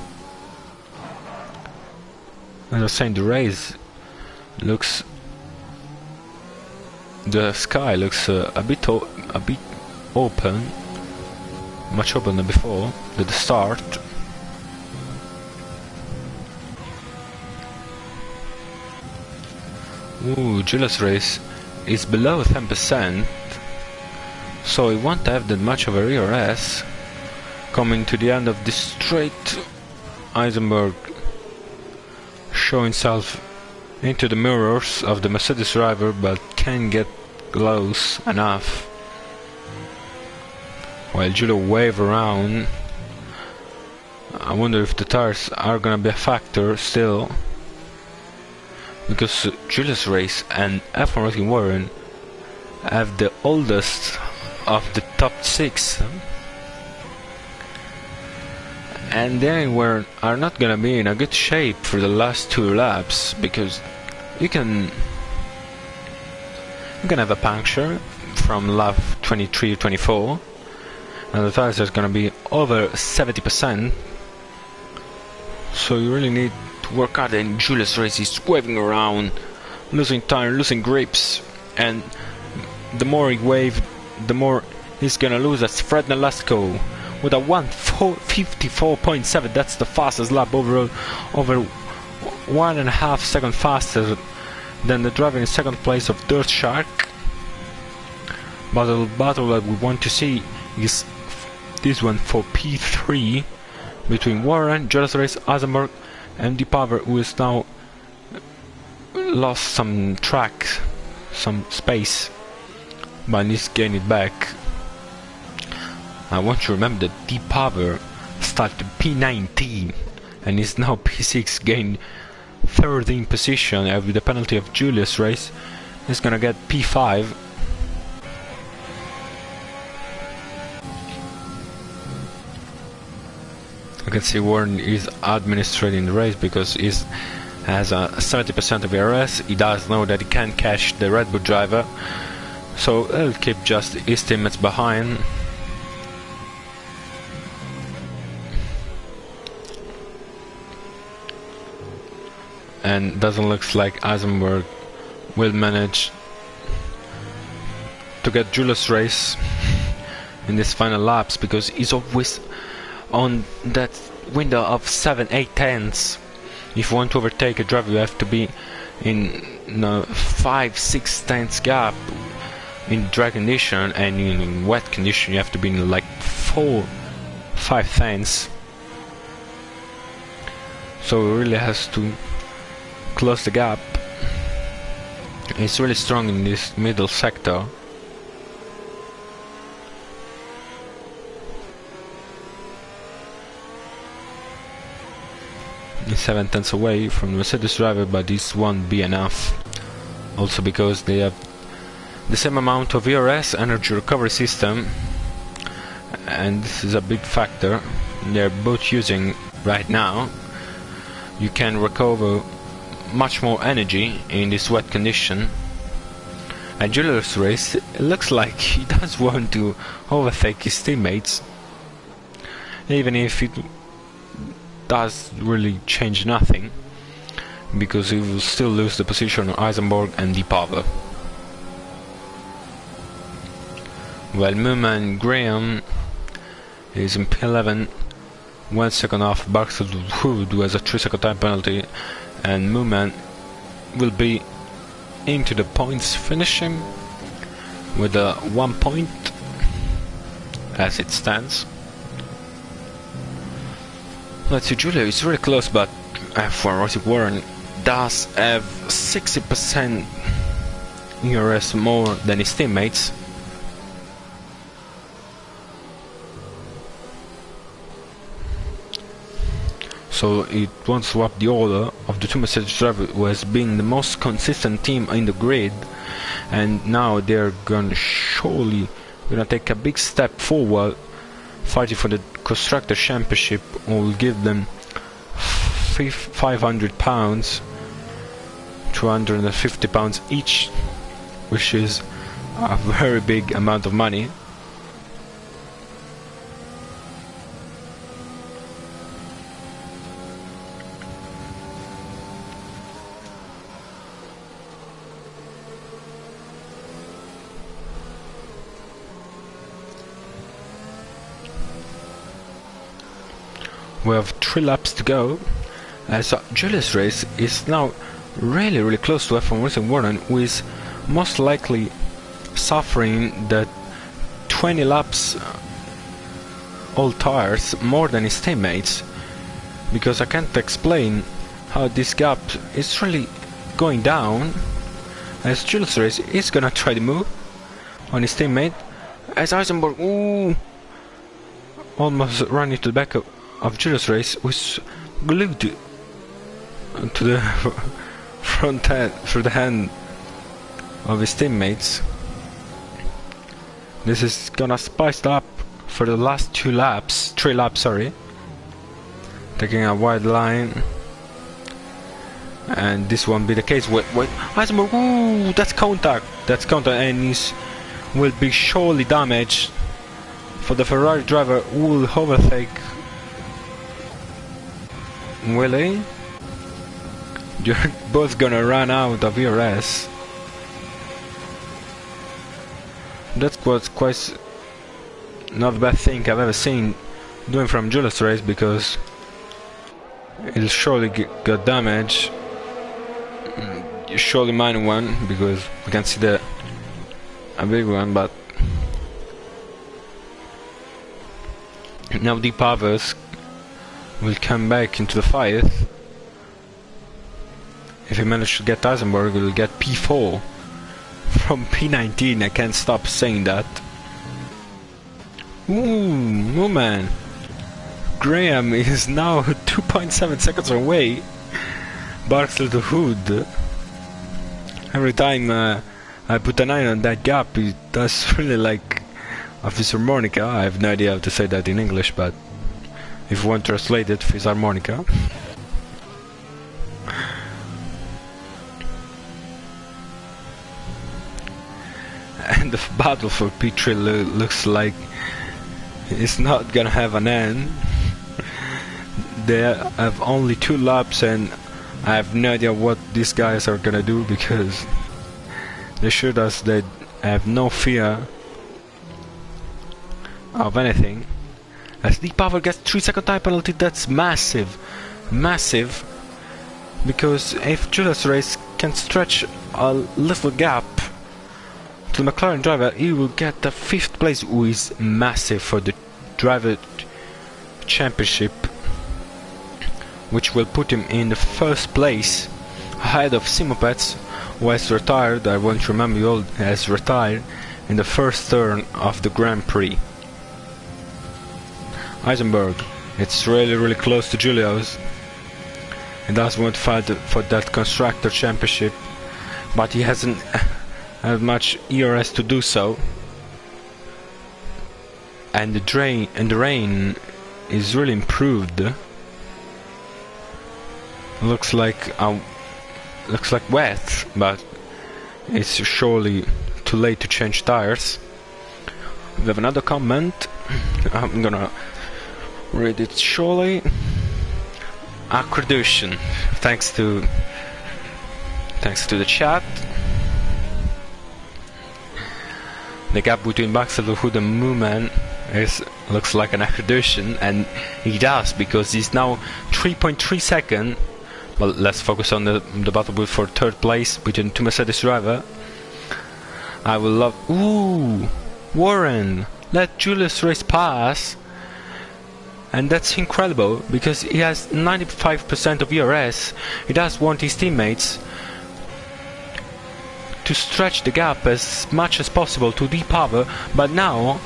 As I was saying, the race looks, the sky looks a bit open, much open than before at the start. Ooh, Julius Reis is below 10%, so he won't have that much of a rear S. Coming to the end of this straight, Eisenberg show himself into the mirrors of the Mercedes driver, but can't get close enough. While Julio wave around, I wonder if the tires are gonna be a factor still, because Julius Reis and F1 Racing Warren have the oldest of the top 6, and they are not gonna be in a good shape for the last 2 laps, because you can have a puncture from lap 23 to 24, and the tires are gonna be over 70%, so you really need to work hard. And Julius Reis is waving around, losing time, losing grips, and the more he waves, the more he's gonna lose. That's Fred Nolasco with a 1:54.7. That's the fastest lap overall, over 1.5 seconds faster than the driver in second place of Dirt Shark. But the battle that we want to see is this one for P3 between Warren, Julius Reis, Eisenberg, and Deep Power, who is now lost some track, some space, but needs to gain it back. I want to remember that Deep Power started P19 and is now P6, gained 13th position, and with the penalty of Julius Reis is gonna get P5. You can see Warren is administrating the race because he has a 70% of ERS. He does know that he can't catch the Red Bull driver, so he'll keep just his teammates behind. and doesn't look like Eisenberg will manage to get Julius race in this final laps, because he's always on that window of 7-8 tenths. If you want to overtake a driver, you have to be in 5-6 tenths gap in dry condition, and in wet condition you have to be in like 4-5 tenths. So he really has to close the gap. He's really strong in this middle sector. He's 7 tenths away from the Mercedes driver, but this won't be enough. Also because they have the same amount of ERS, energy recovery system, and this is a big factor they're both using right now. You can recover much more energy in this wet condition. And Julius race, it looks like he does want to overtake his teammates, even if it does really change nothing, because he will still lose the position of Eisenberg and Deephaver. While Mooman Graham is in P11, 1 second off Barksdale Hood, who has a 3-second time penalty, and Mooman will be into the points, finishing with a 1 point as it stands. Let's see, Julia is really close, but for Rossi Warren does have 60% ERS more than his teammates. So it won't swap the order of the two Mercedes drivers who has been the most consistent team in the grid, and now they're gonna take a big step forward, fighting for the Constructor Championship, will give them 500 pounds, 250 pounds each, which is a very big amount of money. We have 3 laps to go. So Julius race is now really close to F1 Racing Warren, who is most likely suffering the 20 laps all tires more than his teammates, because I can't explain how this gap is really going down, as Julius race is gonna try to move on his teammate, as Eisenberg almost ran into the back of Julius race, was glued to the front hand, through the hand of his teammates. This is gonna spice up for the last 3 laps, sorry. Taking a wide line, and this won't be the case. Wait, Eisenberg, that's contact, and he will be surely damaged for the Ferrari driver, who will overtake. Will he? You're both gonna run out of ERS. That's quite not a bad thing I've ever seen doing from Julius race, because it'll surely get damaged. Surely minor one, because we can see a big one, but now Deephaver will come back into the fight. If he manages to get Eisenberg, he will get P4 from P19. I can't stop saying that. Ooh, man. Graham is now 2.7 seconds away. Barksdale to Hood. Every time I put an eye on that gap, it does really like Fisharmonica. I have no idea how to say that in English, but if one translated, Fisharmonica. And the battle for P3 looks like it's not gonna have an end. They have only 2 laps and I have no idea what these guys are gonna do, because they showed us they have no fear of anything. As Deep Power gets 3-second time penalty, that's massive. Massive. Because if Julius Race can stretch a little gap to the McLaren driver, he will get the 5th place, who is massive for the driver championship, which will put him in the 1st place ahead of Simopets, who has retired. I won't remember you all, has retired in the 1st turn of the Grand Prix. Eisenberg, it's really close to Julius. He does want to fight for that constructor championship, but he hasn't had much ERS to do so. And the rain is really improved. Looks like wet, but it's surely too late to change tires. We have another comment. I'm gonna read it shortly. Accreditation. Thanks to the chat. The gap between Baxter Hood and Mooman looks like an accreditation, and he does, because he's now 3.3 seconds. Well, let's focus on the battle for 3rd place between two Mercedes drivers. I will love. Ooh, Warren, let Julius Race pass. And that's incredible, because he has 95% of ERS. He does want his teammates to stretch the gap as much as possible to Deep Power, but now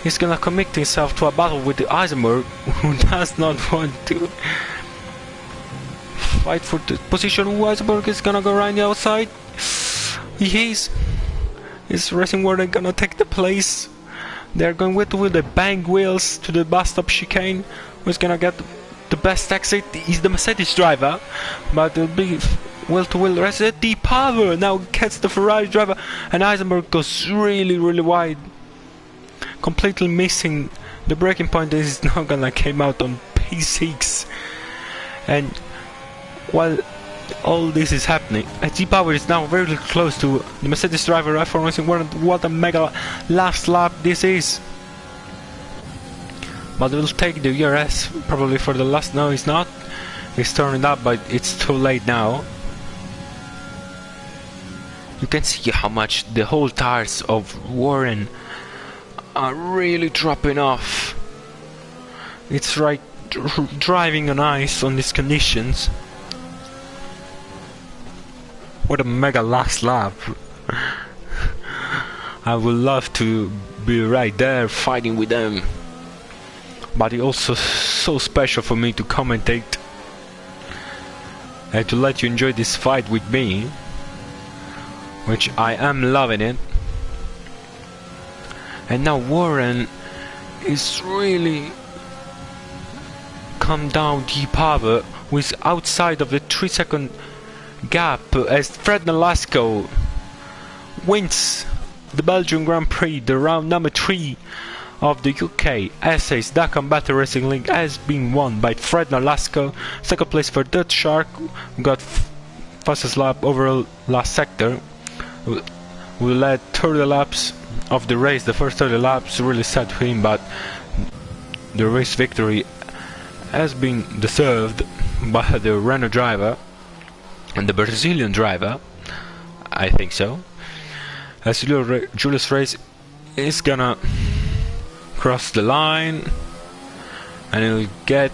he's gonna commit himself to a battle with the Eisenberg, who does not want to fight for the position. Eisenberg is gonna go around the outside. He is. Is Racing Warden gonna take the place? They're going with the bang wheels to the bus stop chicane. Who's gonna get the best exit? He's the Mercedes driver, but it'll be wheel-to-wheel race. Deep Power now gets the Ferrari driver, and Eisenberg goes really wide, completely missing the braking point. Is now gonna come out on P6, and while all this is happening, Deep Power is now very close to the Mercedes driver. F1 Racing World. What a mega last lap this is! But we'll take the ERS probably for the last. No, he's not. He's turning up, but it's too late now. You can see how much the whole tires of Warren are really dropping off. It's like driving on ice on these conditions. What a mega last lap. I would love to be right there fighting with them, but it's also so special for me to commentate and to let you enjoy this fight with me, which I am loving it. And now Warren is really come down Deep Power, who is outside of the 3-second gap, as Fred Nolasco wins the Belgian Grand Prix, the round number 3 of the UK Essays Dakar Battle Racing League has been won by Fred Nolasco. 2nd place for Dutch Shark, who got fastest lap overall last sector. We led 30 laps of the race. The first 30 laps really set to him, but the race victory has been deserved by the Renault driver and the Brazilian driver, I think so. As Julius Race is gonna cross the line, and he'll get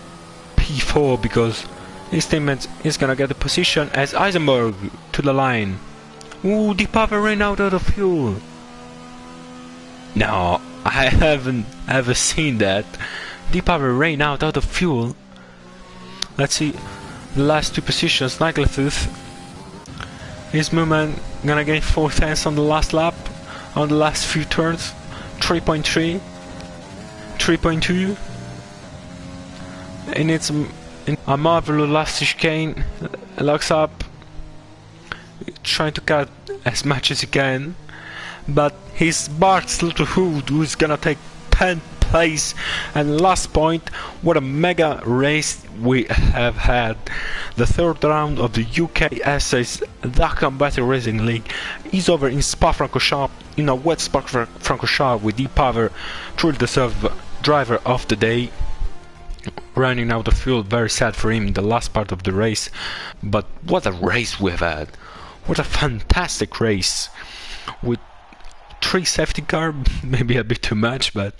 P4 because his teammate is gonna get the position as Eisenberg to the line. Ooh, Deep Power ran out of fuel. No, I haven't ever seen that. Deep Power ran out of fuel. Let's see the last 2 positions. Nightletooth. Is Mooman gonna gain 4 tenths on the last lap, on the last few turns? 3.3, 3.2. And it's a marvelous last chicane. Locks up, trying to cut as much as he can, but he's Bart's little hood, who's gonna take 10 place. And last point, what a mega race we have had. The third round of the UKSA's Dakar Battle Racing League is over in Spa-Francorchamps, in a wet Spa-Francorchamps with E-Power, truly deserved driver of the day. Running out of fuel, very sad for him in the last part of the race. But what a race we've had. What a fantastic race. With 3 safety car, maybe a bit too much, but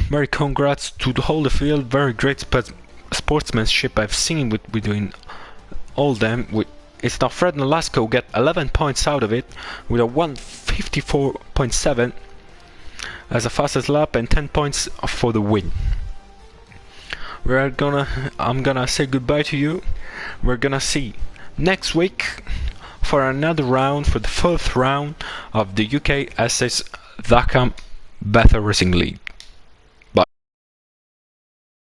very congrats to the whole field. Very great sportsmanship I've seen between all them. It's now Fred Nolasco who get 11 points out of it with a 154.7 as a fastest lap and 10 points for the win. I'm gonna say goodbye to you. We're gonna see next week for another round, for the 4th round of the UKSA's Dakar Battle Racing League.